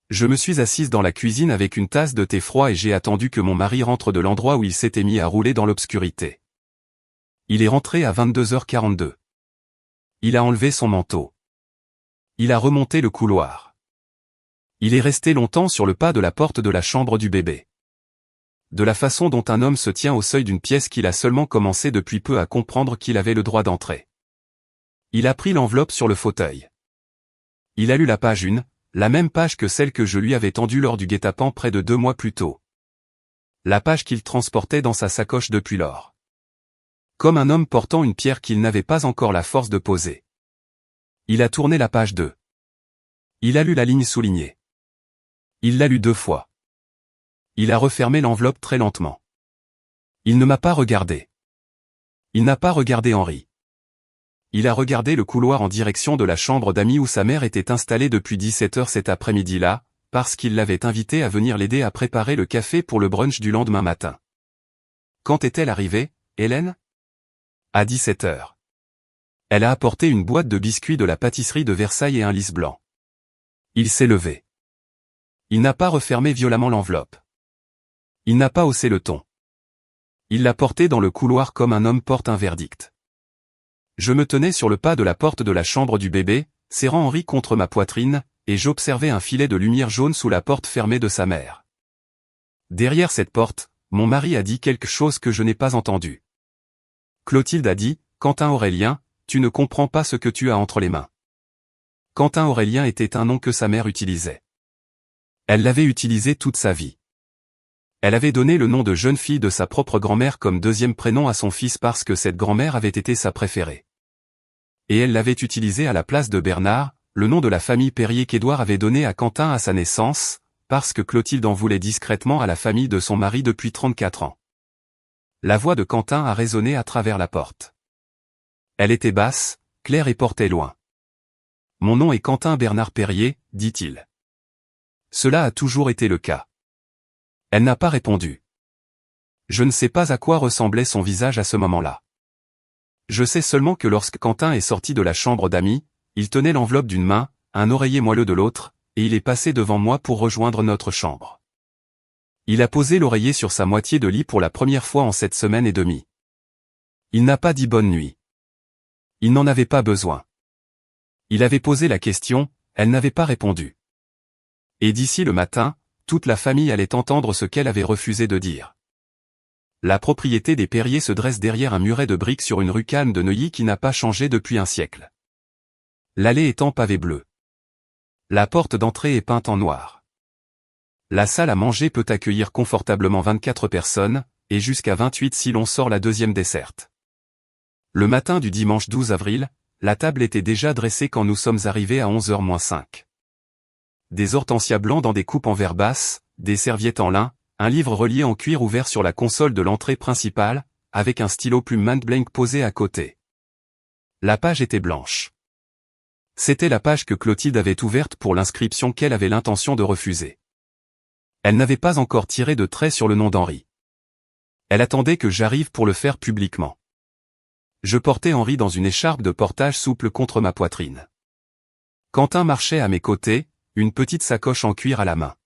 Je me suis assise dans la cuisine avec une tasse de thé froid et j'ai attendu que mon mari rentre de l'endroit où il s'était mis à rouler dans l'obscurité. Il est rentré à 22h42. Il a enlevé son manteau. Il a remonté le couloir. Il est resté longtemps sur le pas de la porte de la chambre du bébé. De la façon dont un homme se tient au seuil d'une pièce qu'il a seulement commencé depuis peu à comprendre qu'il avait le droit d'entrer. Il a pris l'enveloppe sur le fauteuil. Il a lu la page 1, la même page que celle que je lui avais tendue lors du guet-apens près de 2 mois plus tôt. La page qu'il transportait dans sa sacoche depuis lors. Comme un homme portant une pierre qu'il n'avait pas encore la force de poser. Il a tourné la page 2. Il a lu la ligne soulignée. Il l'a lu 2 fois. Il a refermé l'enveloppe très lentement. Il ne m'a pas regardé. Il n'a pas regardé Henri. Il a regardé le couloir en direction de la chambre d'amis où sa mère était installée depuis 17h cet après-midi-là, parce qu'il l'avait invitée à venir l'aider à préparer le café pour le brunch du lendemain matin. Quand est-elle arrivée, Hélène? À 17h. Elle a apporté une boîte de biscuits de la pâtisserie de Versailles et un lys blanc. Il s'est levé. Il n'a pas refermé violemment l'enveloppe. Il n'a pas haussé le ton. Il l'a porté dans le couloir comme un homme porte un verdict. Je me tenais sur le pas de la porte de la chambre du bébé, serrant Henri contre ma poitrine, et j'observais un filet de lumière jaune sous la porte fermée de sa mère. Derrière cette porte, mon mari a dit quelque chose que je n'ai pas entendu. Clotilde a dit, « Quentin Aurélien, tu ne comprends pas ce que tu as entre les mains. » Quentin Aurélien était un nom que sa mère utilisait. Elle l'avait utilisé toute sa vie. Elle avait donné le nom de jeune fille de sa propre grand-mère comme deuxième prénom à son fils parce que cette grand-mère avait été sa préférée. Et elle l'avait utilisé à la place de Bernard, le nom de la famille Perrier qu'Édouard avait donné à Quentin à sa naissance, parce que Clotilde en voulait discrètement à la famille de son mari depuis 34 ans. La voix de Quentin a résonné à travers la porte. Elle était basse, claire et portait loin. « Mon nom est Quentin Bernard Perrier, dit-il. Cela a toujours été le cas. » Elle n'a pas répondu. Je ne sais pas à quoi ressemblait son visage à ce moment-là. Je sais seulement que lorsque Quentin est sorti de la chambre d'amis, il tenait l'enveloppe d'une main, un oreiller moelleux de l'autre, et il est passé devant moi pour rejoindre notre chambre. Il a posé l'oreiller sur sa moitié de lit pour la première fois en cette semaine et demie. Il n'a pas dit bonne nuit. Il n'en avait pas besoin. Il avait posé la question, elle n'avait pas répondu. Et d'ici le matin, toute la famille allait entendre ce qu'elle avait refusé de dire. La propriété des Perrier se dresse derrière un muret de briques sur une rue calme de Neuilly qui n'a pas changé depuis un siècle. L'allée est en pavé bleu. La porte d'entrée est peinte en noir. La salle à manger peut accueillir confortablement 24 personnes, et jusqu'à 28 si l'on sort la deuxième desserte. Le matin du dimanche 12 avril, la table était déjà dressée quand nous sommes arrivés à 11h moins 5. Des hortensias blancs dans des coupes en verre basse, des serviettes en lin, un livre relié en cuir ouvert sur la console de l'entrée principale, avec un stylo plume Montblanc posé à côté. La page était blanche. C'était la page que Clotilde avait ouverte pour l'inscription qu'elle avait l'intention de refuser. Elle n'avait pas encore tiré de trait sur le nom d'Henri. Elle attendait que j'arrive pour le faire publiquement. Je portais Henri dans une écharpe de portage souple contre ma poitrine. Quentin marchait à mes côtés, une petite sacoche en cuir à la main.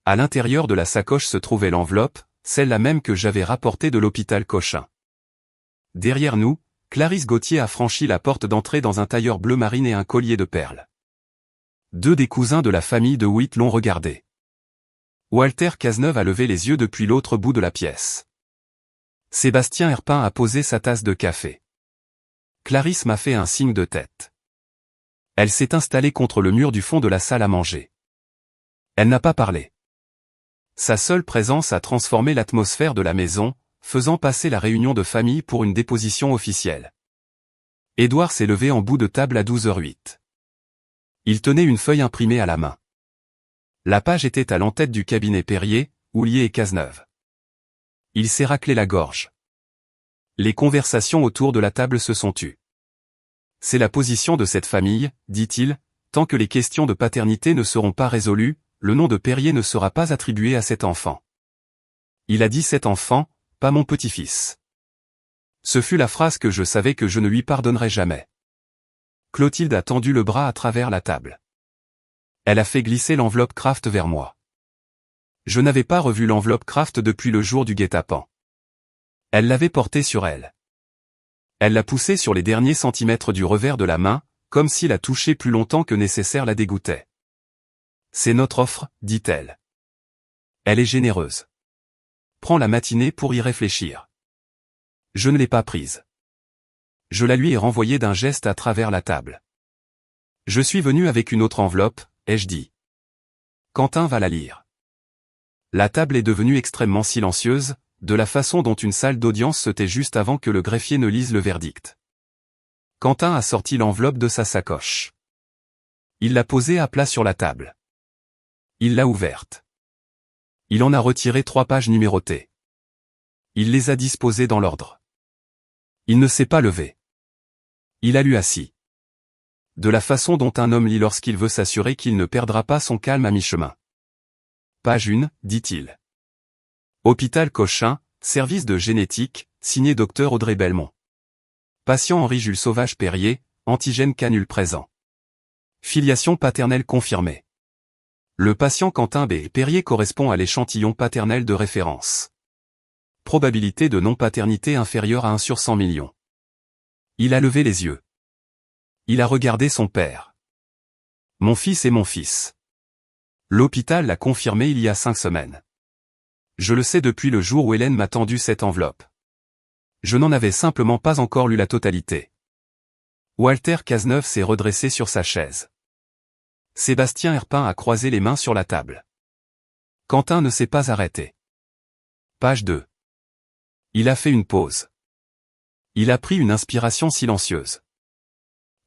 À l'intérieur de la sacoche se trouvait l'enveloppe, celle-là même que j'avais rapportée de l'hôpital Cochin. Derrière nous, Clarisse Gauthier a franchi la porte d'entrée dans un tailleur bleu marine et un collier de perles. Deux des cousins de la famille de Witt l'ont regardé. Walter Cazeneuve a levé les yeux depuis l'autre bout de la pièce. Sébastien Herpin a posé sa tasse de café. Clarisse m'a fait un signe de tête. Elle s'est installée contre le mur du fond de la salle à manger. Elle n'a pas parlé. Sa seule présence a transformé l'atmosphère de la maison, faisant passer la réunion de famille pour une déposition officielle. Édouard s'est levé en bout de table à 12h08. Il tenait une feuille imprimée à la main. La page était à l'entête du cabinet Perrier, Houlier et Cazeneuve. Il s'est raclé la gorge. Les conversations autour de la table se sont tues. C'est la position de cette famille, dit-il, tant que les questions de paternité ne seront pas résolues, le nom de Perrier ne sera pas attribué à cet enfant. Il a dit cet enfant, pas mon petit-fils. Ce fut la phrase que je savais que je ne lui pardonnerais jamais. Clotilde a tendu le bras à travers la table. Elle a fait glisser l'enveloppe Kraft vers moi. Je n'avais pas revu l'enveloppe Kraft depuis le jour du guet-apens. Elle l'avait portée sur elle. Elle l'a poussée sur les derniers centimètres du revers de la main, comme si la toucher plus longtemps que nécessaire la dégoûtait. C'est notre offre, dit-elle. Elle est généreuse. Prends la matinée pour y réfléchir. Je ne l'ai pas prise. Je la lui ai renvoyée d'un geste à travers la table. Je suis venu avec une autre enveloppe, ai-je dit. Quentin va la lire. La table est devenue extrêmement silencieuse, de la façon dont une salle d'audience se tait juste avant que le greffier ne lise le verdict. Quentin a sorti l'enveloppe de sa sacoche. Il l'a posée à plat sur la table. Il l'a ouverte. Il en a retiré 3 pages numérotées. Il les a disposées dans l'ordre. Il ne s'est pas levé. Il a lu assis. De la façon dont un homme lit lorsqu'il veut s'assurer qu'il ne perdra pas son calme à mi-chemin. Page 1, dit-il. Hôpital Cochin, service de génétique, signé Dr Audrey Belmont. Patient Henri-Jules Sauvage Perrier, antigène canule présent. Filiation paternelle confirmée. Le patient Quentin B. Perrier correspond à l'échantillon paternel de référence. Probabilité de non-paternité inférieure à 1 sur 100 millions. Il a levé les yeux. Il a regardé son père. Mon fils est mon fils. L'hôpital l'a confirmé il y a 5 semaines. Je le sais depuis le jour où Hélène m'a tendu cette enveloppe. Je n'en avais simplement pas encore lu la totalité. Walter Cazeneuve s'est redressé sur sa chaise. Sébastien Herpin a croisé les mains sur la table. Quentin ne s'est pas arrêté. Page 2. Il a fait une pause. Il a pris une inspiration silencieuse.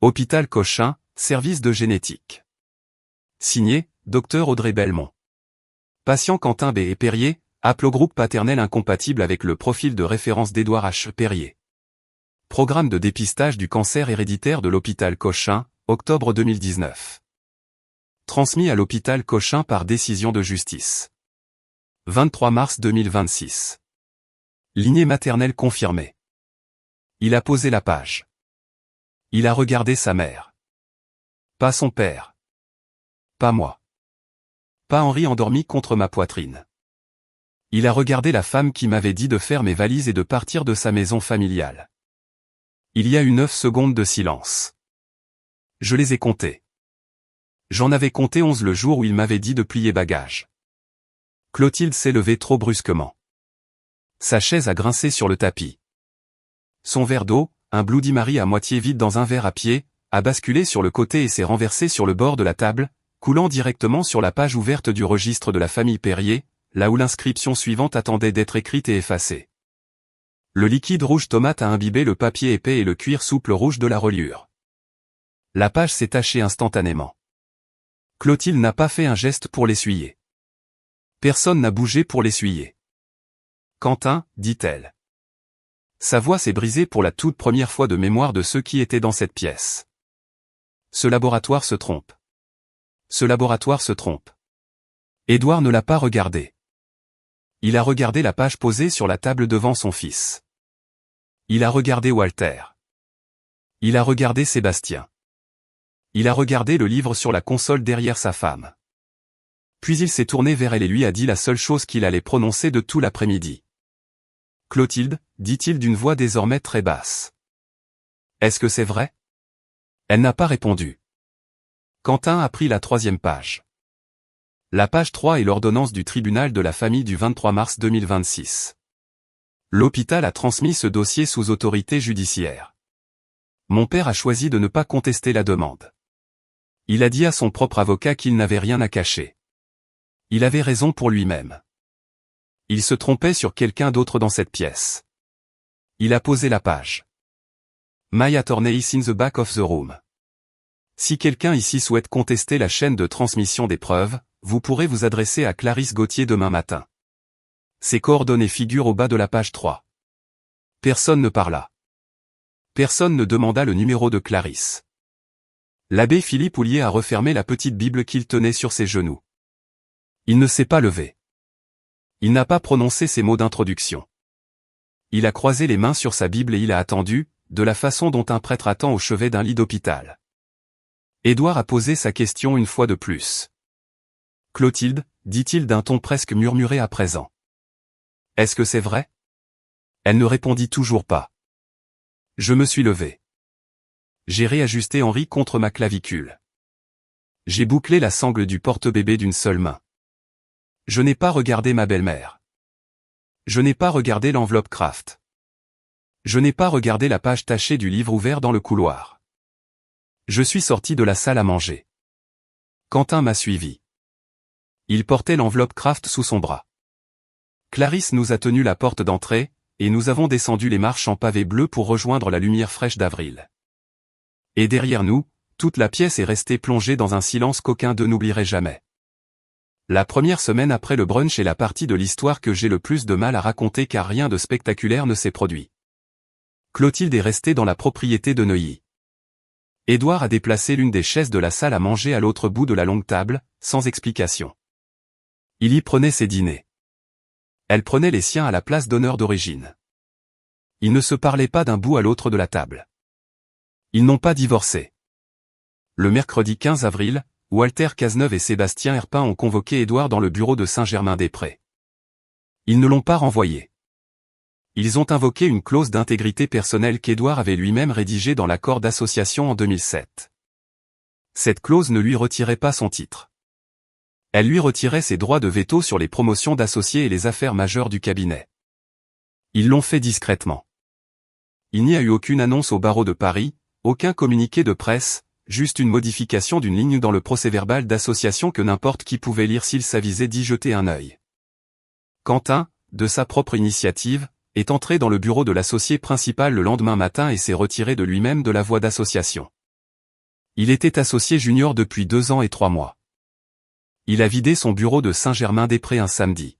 Hôpital Cochin, service de génétique. Signé, Dr Audrey Belmont. Patient Quentin B. Perrier, haplogroupe paternel incompatible avec le profil de référence d'Édouard H. Perrier. Programme de dépistage du cancer héréditaire de l'hôpital Cochin, octobre 2019. Transmis à l'hôpital Cochin par décision de justice. 23 mars 2026. Lignée maternelle confirmée. Il a posé la page. Il a regardé sa mère. Pas son père. Pas moi. Pas Henri endormi contre ma poitrine. Il a regardé la femme qui m'avait dit de faire mes valises et de partir de sa maison familiale. Il y a eu 9 secondes de silence. Je les ai comptées. J'en avais compté 11 le jour où il m'avait dit de plier bagages. Clotilde s'est levée trop brusquement. Sa chaise a grincé sur le tapis. Son verre d'eau, un Bloody Mary à moitié vide dans un verre à pied, a basculé sur le côté et s'est renversé sur le bord de la table, coulant directement sur la page ouverte du registre de la famille Perrier, là où l'inscription suivante attendait d'être écrite et effacée. Le liquide rouge tomate a imbibé le papier épais et le cuir souple rouge de la reliure. La page s'est tachée instantanément. Clotilde n'a pas fait un geste pour l'essuyer. Personne n'a bougé pour l'essuyer. Quentin, dit-elle. Sa voix s'est brisée pour la toute première fois de mémoire de ceux qui étaient dans cette pièce. Ce laboratoire se trompe. Ce laboratoire se trompe. Édouard ne l'a pas regardé. Il a regardé la page posée sur la table devant son fils. Il a regardé Walter. Il a regardé Sébastien. Il a regardé le livre sur la console derrière sa femme. Puis il s'est tourné vers elle et lui a dit la seule chose qu'il allait prononcer de tout l'après-midi. Clotilde, dit-il d'une voix désormais très basse. Est-ce que c'est vrai? Elle n'a pas répondu. Quentin a pris la 3e page. La page 3 est l'ordonnance du tribunal de la famille du 23 mars 2026. L'hôpital a transmis ce dossier sous autorité judiciaire. Mon père a choisi de ne pas contester la demande. Il a dit à son propre avocat qu'il n'avait rien à cacher. Il avait raison pour lui-même. Il se trompait sur quelqu'un d'autre dans cette pièce. Il a posé la page. My attorney is in the back of the room. Si quelqu'un ici souhaite contester la chaîne de transmission des preuves, vous pourrez vous adresser à Clarisse Gauthier demain matin. Ses coordonnées figurent au bas de la page 3. Personne ne parla. Personne ne demanda le numéro de Clarisse. L'abbé Philippe Houllier a refermé la petite Bible qu'il tenait sur ses genoux. Il ne s'est pas levé. Il n'a pas prononcé ses mots d'introduction. Il a croisé les mains sur sa Bible et il a attendu, de la façon dont un prêtre attend au chevet d'un lit d'hôpital. Édouard a posé sa question une fois de plus. Clotilde, dit-il d'un ton presque murmuré à présent. Est-ce que c'est vrai? Elle ne répondit toujours pas. Je me suis levé. J'ai réajusté Henri contre ma clavicule. J'ai bouclé la sangle du porte-bébé d'une seule main. Je n'ai pas regardé ma belle-mère. Je n'ai pas regardé l'enveloppe Kraft. Je n'ai pas regardé la page tachée du livre ouvert dans le couloir. Je suis sorti de la salle à manger. Quentin m'a suivi. Il portait l'enveloppe Kraft sous son bras. Clarisse nous a tenu la porte d'entrée, et nous avons descendu les marches en pavé bleu pour rejoindre la lumière fraîche d'avril. Et derrière nous, toute la pièce est restée plongée dans un silence qu'aucun d'eux n'oublierait jamais. La première semaine après le brunch est la partie de l'histoire que j'ai le plus de mal à raconter car rien de spectaculaire ne s'est produit. Clotilde est restée dans la propriété de Neuilly. Édouard a déplacé l'une des chaises de la salle à manger à l'autre bout de la longue table, sans explication. Il y prenait ses dîners. Elle prenait les siens à la place d'honneur d'origine. Ils ne se parlaient pas d'un bout à l'autre de la table. Ils n'ont pas divorcé. Le mercredi 15 avril, Walter Cazeneuve et Sébastien Herpin ont convoqué Édouard dans le bureau de Saint-Germain-des-Prés. Ils ne l'ont pas renvoyé. Ils ont invoqué une clause d'intégrité personnelle qu'Édouard avait lui-même rédigée dans l'accord d'association en 2007. Cette clause ne lui retirait pas son titre. Elle lui retirait ses droits de veto sur les promotions d'associés et les affaires majeures du cabinet. Ils l'ont fait discrètement. Il n'y a eu aucune annonce au barreau de Paris, aucun communiqué de presse, juste une modification d'une ligne dans le procès-verbal d'association que n'importe qui pouvait lire s'il s'avisait d'y jeter un œil. Quentin, de sa propre initiative, est entré dans le bureau de l'associé principal le lendemain matin et s'est retiré de lui-même de la voie d'association. Il était associé junior depuis 2 ans et 3 mois. Il a vidé son bureau de Saint-Germain-des-Prés un samedi.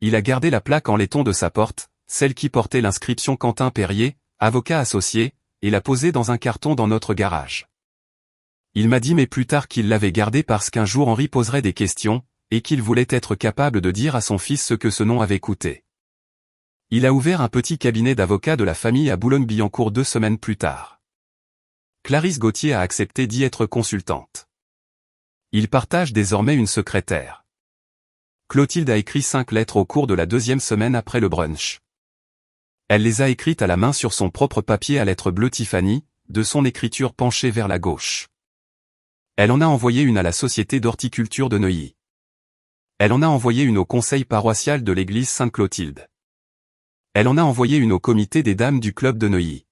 Il a gardé la plaque en laiton de sa porte, celle qui portait l'inscription Quentin Perrier, avocat associé, et l'a posée dans un carton dans notre garage. Il m'a dit mais plus tard qu'il l'avait gardée parce qu'un jour Henri poserait des questions, et qu'il voulait être capable de dire à son fils ce que ce nom avait coûté. Il a ouvert un petit cabinet d'avocats de la famille à Boulogne-Billancourt 2 semaines plus tard. Clarisse Gauthier a accepté d'y être consultante. Il partage désormais une secrétaire. Clotilde a écrit 5 lettres au cours de la 2e semaine après le brunch. Elle les a écrites à la main sur son propre papier à lettres bleues Tiffany, de son écriture penchée vers la gauche. Elle en a envoyé une à la Société d'horticulture de Neuilly. Elle en a envoyé une au conseil paroissial de l'église Sainte-Clotilde. Elle en a envoyé une au comité des dames du club de Neuilly.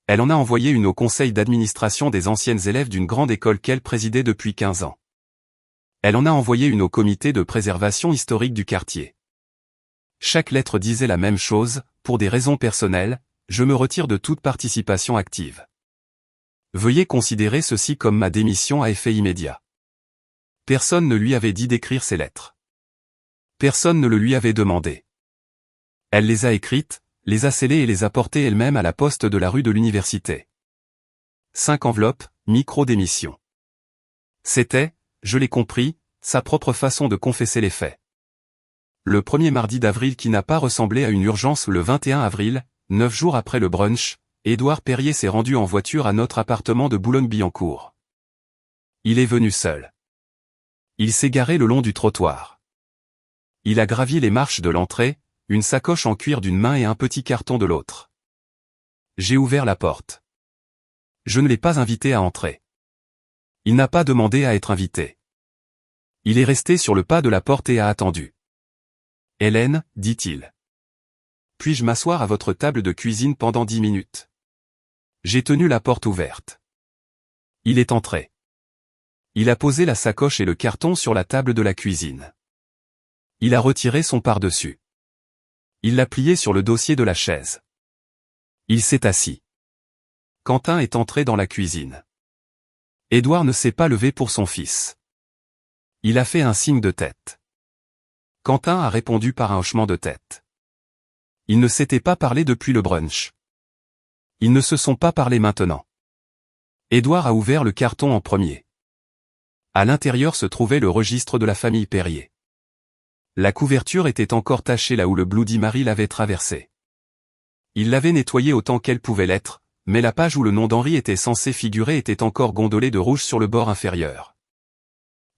Elle en a envoyé une au conseil d'administration des anciennes élèves d'une grande école qu'elle présidait depuis 15 ans. Elle en a envoyé une au comité de préservation historique du quartier. Chaque lettre disait la même chose, pour des raisons personnelles, je me retire de toute participation active. Veuillez considérer ceci comme ma démission à effet immédiat. Personne ne lui avait dit d'écrire ces lettres. Personne ne le lui avait demandé. Elle les a écrites, les a scellées et les a portées elle-même à la poste de la rue de l'Université. 5 enveloppes, micro-démission. C'était, je l'ai compris, sa propre façon de confesser les faits. Le premier mardi d'avril qui n'a pas ressemblé à une urgence le 21 avril, 9 jours après le brunch, Édouard Perrier s'est rendu en voiture à notre appartement de Boulogne-Billancourt. Il est venu seul. Il s'est garé le long du trottoir. Il a gravi les marches de l'entrée, une sacoche en cuir d'une main et un petit carton de l'autre. J'ai ouvert la porte. Je ne l'ai pas invité à entrer. Il n'a pas demandé à être invité. Il est resté sur le pas de la porte et a attendu. « Hélène, dit-il. Puis-je m'asseoir à votre table de cuisine pendant 10 minutes ?» J'ai tenu la porte ouverte. Il est entré. Il a posé la sacoche et le carton sur la table de la cuisine. Il a retiré son pardessus. Il l'a plié sur le dossier de la chaise. Il s'est assis. Quentin est entré dans la cuisine. Édouard ne s'est pas levé pour son fils. Il a fait un signe de tête. Quentin a répondu par un hochement de tête. Ils ne s'étaient pas parlé depuis le brunch. Ils ne se sont pas parlé maintenant. Édouard a ouvert le carton en premier. À l'intérieur se trouvait le registre de la famille Perrier. La couverture était encore tachée là où le Bloody Mary l'avait traversée. Il l'avait nettoyée autant qu'elle pouvait l'être, mais la page où le nom d'Henri était censé figurer était encore gondolée de rouge sur le bord inférieur.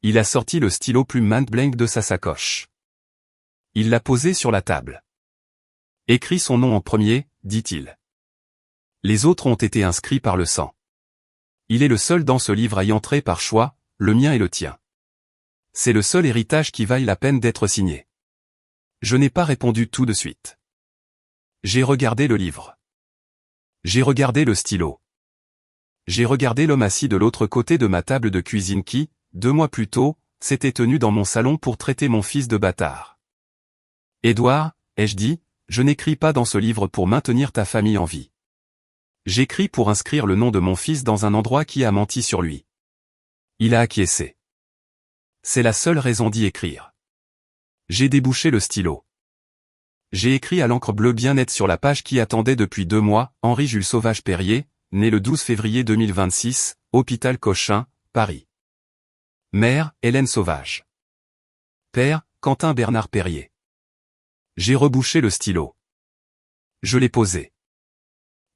Il a sorti le stylo plume Montblanc de sa sacoche. Il l'a posé sur la table. « Écris son nom en premier, dit-il. Les autres ont été inscrits par le sang. Il est le seul dans ce livre à y entrer par choix, le mien et le tien. C'est le seul héritage qui vaille la peine d'être signé. » Je n'ai pas répondu tout de suite. J'ai regardé le livre. J'ai regardé le stylo. J'ai regardé l'homme assis de l'autre côté de ma table de cuisine qui, 2 mois plus tôt, s'était tenu dans mon salon pour traiter mon fils de bâtard. « Édouard, ai-je dit, je n'écris pas dans ce livre pour maintenir ta famille en vie. J'écris pour inscrire le nom de mon fils dans un endroit qui a menti sur lui. » Il a acquiescé. C'est la seule raison d'y écrire. J'ai débouché le stylo. J'ai écrit à l'encre bleue bien nette sur la page qui attendait depuis 2 mois, Henri Jules Sauvage Perrier, né le 12 février 2026, Hôpital Cochin, Paris. Mère, Hélène Sauvage. Père, Quentin Bernard Perrier. J'ai rebouché le stylo. Je l'ai posé.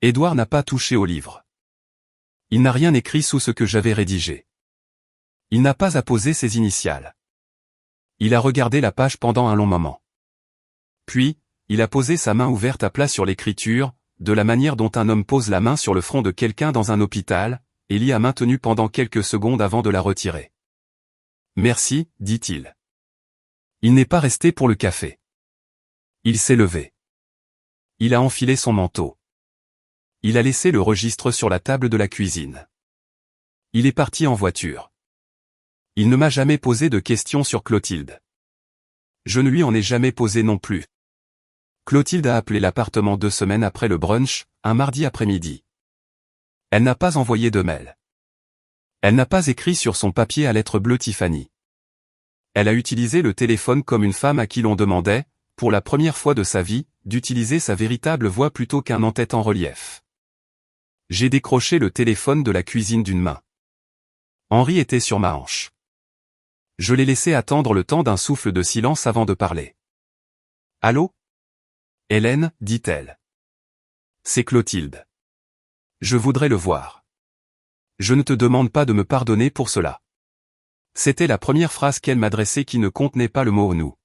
Édouard n'a pas touché au livre. Il n'a rien écrit sous ce que j'avais rédigé. Il n'a pas apposé ses initiales. Il a regardé la page pendant un long moment. Puis, il a posé sa main ouverte à plat sur l'écriture, de la manière dont un homme pose la main sur le front de quelqu'un dans un hôpital, et l'y a maintenue pendant quelques secondes avant de la retirer. « Merci », dit-il. Il n'est pas resté pour le café. Il s'est levé. Il a enfilé son manteau. Il a laissé le registre sur la table de la cuisine. Il est parti en voiture. Il ne m'a jamais posé de questions sur Clotilde. Je ne lui en ai jamais posé non plus. Clotilde a appelé l'appartement 2 semaines après le brunch, un mardi après-midi. Elle n'a pas envoyé de mail. Elle n'a pas écrit sur son papier à lettres bleues Tiffany. Elle a utilisé le téléphone comme une femme à qui l'on demandait, pour la première fois de sa vie, d'utiliser sa véritable voix plutôt qu'un en-tête en relief. J'ai décroché le téléphone de la cuisine d'une main. Henri était sur ma hanche. Je l'ai laissé attendre le temps d'un souffle de silence avant de parler. « Allô ? Hélène, dit-elle. C'est Clotilde. Je voudrais le voir. Je ne te demande pas de me pardonner pour cela. C'était la première phrase qu'elle m'adressait qui ne contenait pas le mot « nous ».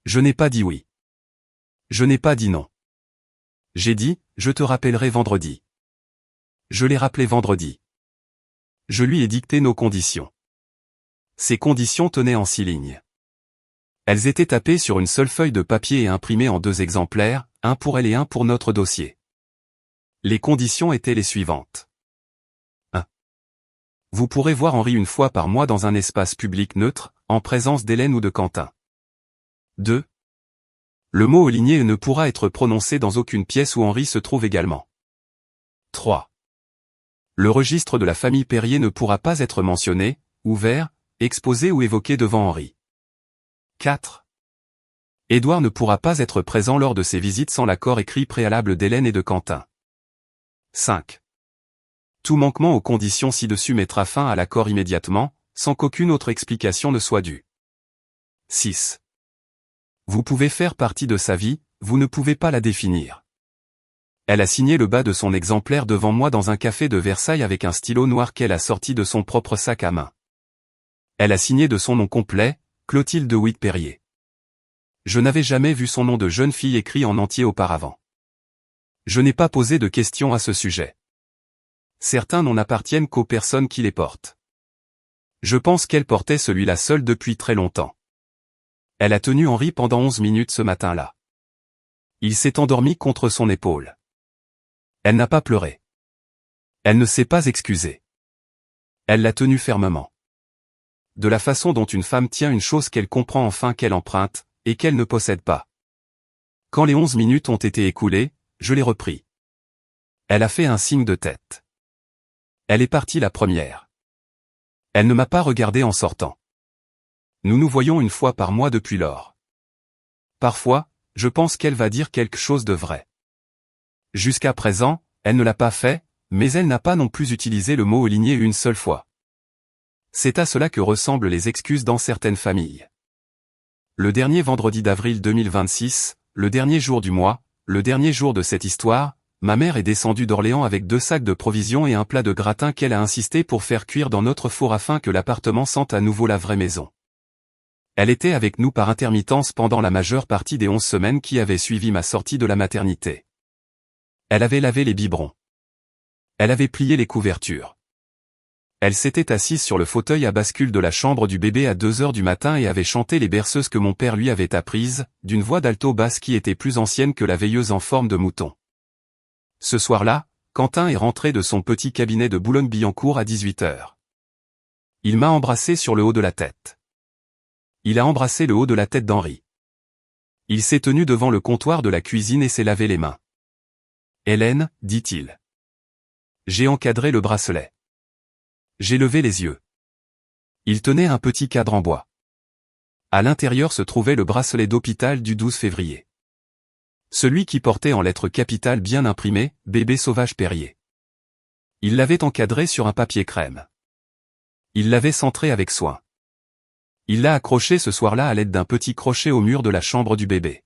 Je n'ai pas dit oui. Je n'ai pas dit non. J'ai dit, je te rappellerai vendredi. Je l'ai rappelé vendredi. Je lui ai dicté nos conditions. Ces conditions tenaient en 6 lignes. Elles étaient tapées sur une seule feuille de papier et imprimées en 2 exemplaires, un pour elle et un pour notre dossier. Les conditions étaient les suivantes. 1. Vous pourrez voir Henri une fois par mois dans un espace public neutre, en présence d'Hélène ou de Quentin. 2. Le mot Oligné ne pourra être prononcé dans aucune pièce où Henri se trouve également. 3. Le registre de la famille Perrier ne pourra pas être mentionné, ouvert, exposé ou évoqué devant Henri. 4. Édouard ne pourra pas être présent lors de ses visites sans l'accord écrit préalable d'Hélène et de Quentin. 5. Tout manquement aux conditions ci-dessus mettra fin à l'accord immédiatement, sans qu'aucune autre explication ne soit due. 6. Vous pouvez faire partie de sa vie, vous ne pouvez pas la définir. Elle a signé le bas de son exemplaire devant moi dans un café de Versailles avec un stylo noir qu'elle a sorti de son propre sac à main. Elle a signé de son nom complet, Clotilde Witt Perrier. Je n'avais jamais vu son nom de jeune fille écrit en entier auparavant. Je n'ai pas posé de questions à ce sujet. Certains n'en appartiennent qu'aux personnes qui les portent. Je pense qu'elle portait celui-là seule depuis très longtemps. Elle a tenu Henri pendant 11 minutes ce matin-là. Il s'est endormi contre son épaule. Elle n'a pas pleuré. Elle ne s'est pas excusée. Elle l'a tenu fermement. De la façon dont une femme tient une chose qu'elle comprend enfin qu'elle emprunte, et qu'elle ne possède pas. Quand les 11 minutes ont été écoulées, je l'ai repris. Elle a fait un signe de tête. Elle est partie la première. Elle ne m'a pas regardé en sortant. Nous nous voyons une fois par mois depuis lors. Parfois, je pense qu'elle va dire quelque chose de vrai. Jusqu'à présent, elle ne l'a pas fait, mais elle n'a pas non plus utilisé le mot Oligné une seule fois. C'est à cela que ressemblent les excuses dans certaines familles. Le dernier vendredi d'avril 2026, le dernier jour du mois, le dernier jour de cette histoire, ma mère est descendue d'Orléans avec 2 sacs de provisions et un plat de gratin qu'elle a insisté pour faire cuire dans notre four afin que l'appartement sente à nouveau la vraie maison. Elle était avec nous par intermittence pendant la majeure partie des 11 semaines qui avaient suivi ma sortie de la maternité. Elle avait lavé les biberons. Elle avait plié les couvertures. Elle s'était assise sur le fauteuil à bascule de la chambre du bébé à 2 heures du matin et avait chanté les berceuses que mon père lui avait apprises, d'une voix d'alto basse qui était plus ancienne que la veilleuse en forme de mouton. Ce soir-là, Quentin est rentré de son petit cabinet de Boulogne-Billancourt à 18 heures. Il m'a embrassé sur le haut de la tête. Il a embrassé le haut de la tête d'Henri. Il s'est tenu devant le comptoir de la cuisine et s'est lavé les mains. « Hélène, dit-il. » J'ai encadré le bracelet. J'ai levé les yeux. Il tenait un petit cadre en bois. À l'intérieur se trouvait le bracelet d'hôpital du 12 février. Celui qui portait en lettres capitales bien imprimées, bébé sauvage Perrier. Il l'avait encadré sur un papier crème. Il l'avait centré avec soin. Il l'a accroché ce soir-là à l'aide d'un petit crochet au mur de la chambre du bébé.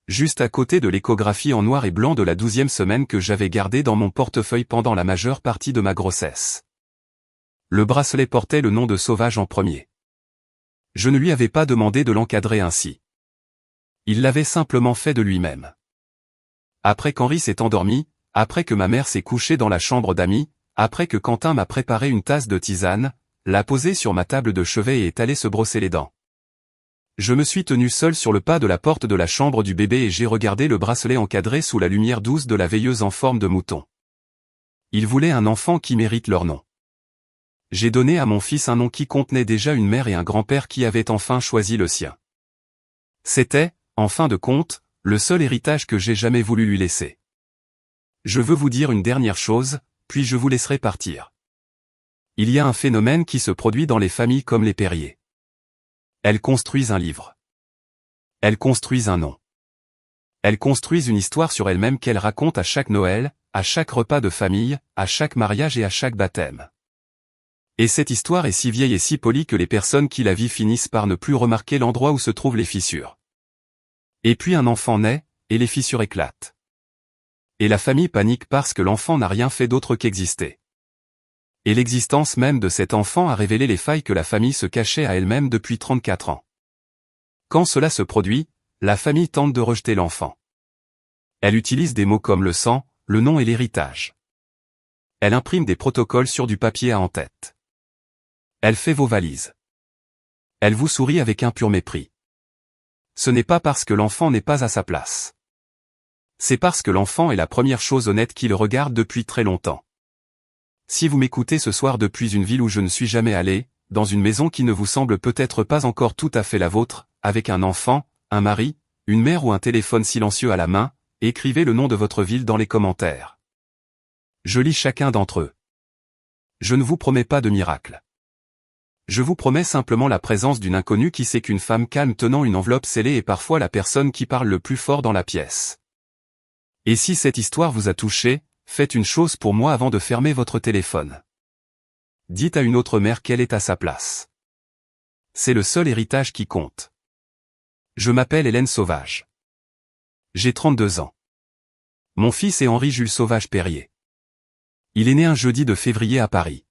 Juste à côté de l'échographie en noir et blanc de la 12e semaine que j'avais gardée dans mon portefeuille pendant la majeure partie de ma grossesse. Le bracelet portait le nom de Sauvage en premier. Je ne lui avais pas demandé de l'encadrer ainsi. Il l'avait simplement fait de lui-même. Après qu'Henri s'est endormi, après que ma mère s'est couchée dans la chambre d'amis, après que Quentin m'a préparé une tasse de tisane, l'a posée sur ma table de chevet et est allé se brosser les dents. Je me suis tenu seul sur le pas de la porte de la chambre du bébé et j'ai regardé le bracelet encadré sous la lumière douce de la veilleuse en forme de mouton. Il voulait un enfant qui mérite leur nom. J'ai donné à mon fils un nom qui contenait déjà une mère et un grand-père qui avaient enfin choisi le sien. C'était, en fin de compte, le seul héritage que j'ai jamais voulu lui laisser. Je veux vous dire une dernière chose, puis je vous laisserai partir. Il y a un phénomène qui se produit dans les familles comme les Perrier. Elles construisent un livre. Elles construisent un nom. Elles construisent une histoire sur elles-mêmes qu'elles racontent à chaque Noël, à chaque repas de famille, à chaque mariage et à chaque baptême. Et cette histoire est si vieille et si polie que les personnes qui la vivent finissent par ne plus remarquer l'endroit où se trouvent les fissures. Et puis un enfant naît, et les fissures éclatent. Et la famille panique parce que l'enfant n'a rien fait d'autre qu'exister. Et l'existence même de cet enfant a révélé les failles que la famille se cachait à elle-même depuis 34 ans. Quand cela se produit, la famille tente de rejeter l'enfant. Elle utilise des mots comme le sang, le nom et l'héritage. Elle imprime des protocoles sur du papier à en-tête. Elle fait vos valises. Elle vous sourit avec un pur mépris. Ce n'est pas parce que l'enfant n'est pas à sa place. C'est parce que l'enfant est la première chose honnête qui le regarde depuis très longtemps. Si vous m'écoutez ce soir depuis une ville où je ne suis jamais allé, dans une maison qui ne vous semble peut-être pas encore tout à fait la vôtre, avec un enfant, un mari, une mère ou un téléphone silencieux à la main, écrivez le nom de votre ville dans les commentaires. Je lis chacun d'entre eux. Je ne vous promets pas de miracle. Je vous promets simplement la présence d'une inconnue qui sait qu'une femme calme tenant une enveloppe scellée est parfois la personne qui parle le plus fort dans la pièce. Et si cette histoire vous a touché, faites une chose pour moi avant de fermer votre téléphone. Dites à une autre mère qu'elle est à sa place. C'est le seul héritage qui compte. Je m'appelle Hélène Sauvage. J'ai 32 ans. Mon fils est Henri-Jules Sauvage Perrier. Il est né un jeudi de février à Paris.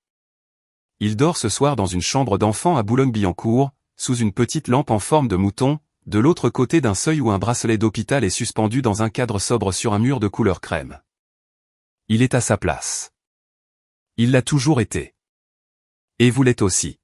Il dort ce soir dans une chambre d'enfant à Boulogne-Billancourt, sous une petite lampe en forme de mouton, de l'autre côté d'un seuil où un bracelet d'hôpital est suspendu dans un cadre sobre sur un mur de couleur crème. Il est à sa place. Il l'a toujours été. Et vous l'êtes aussi.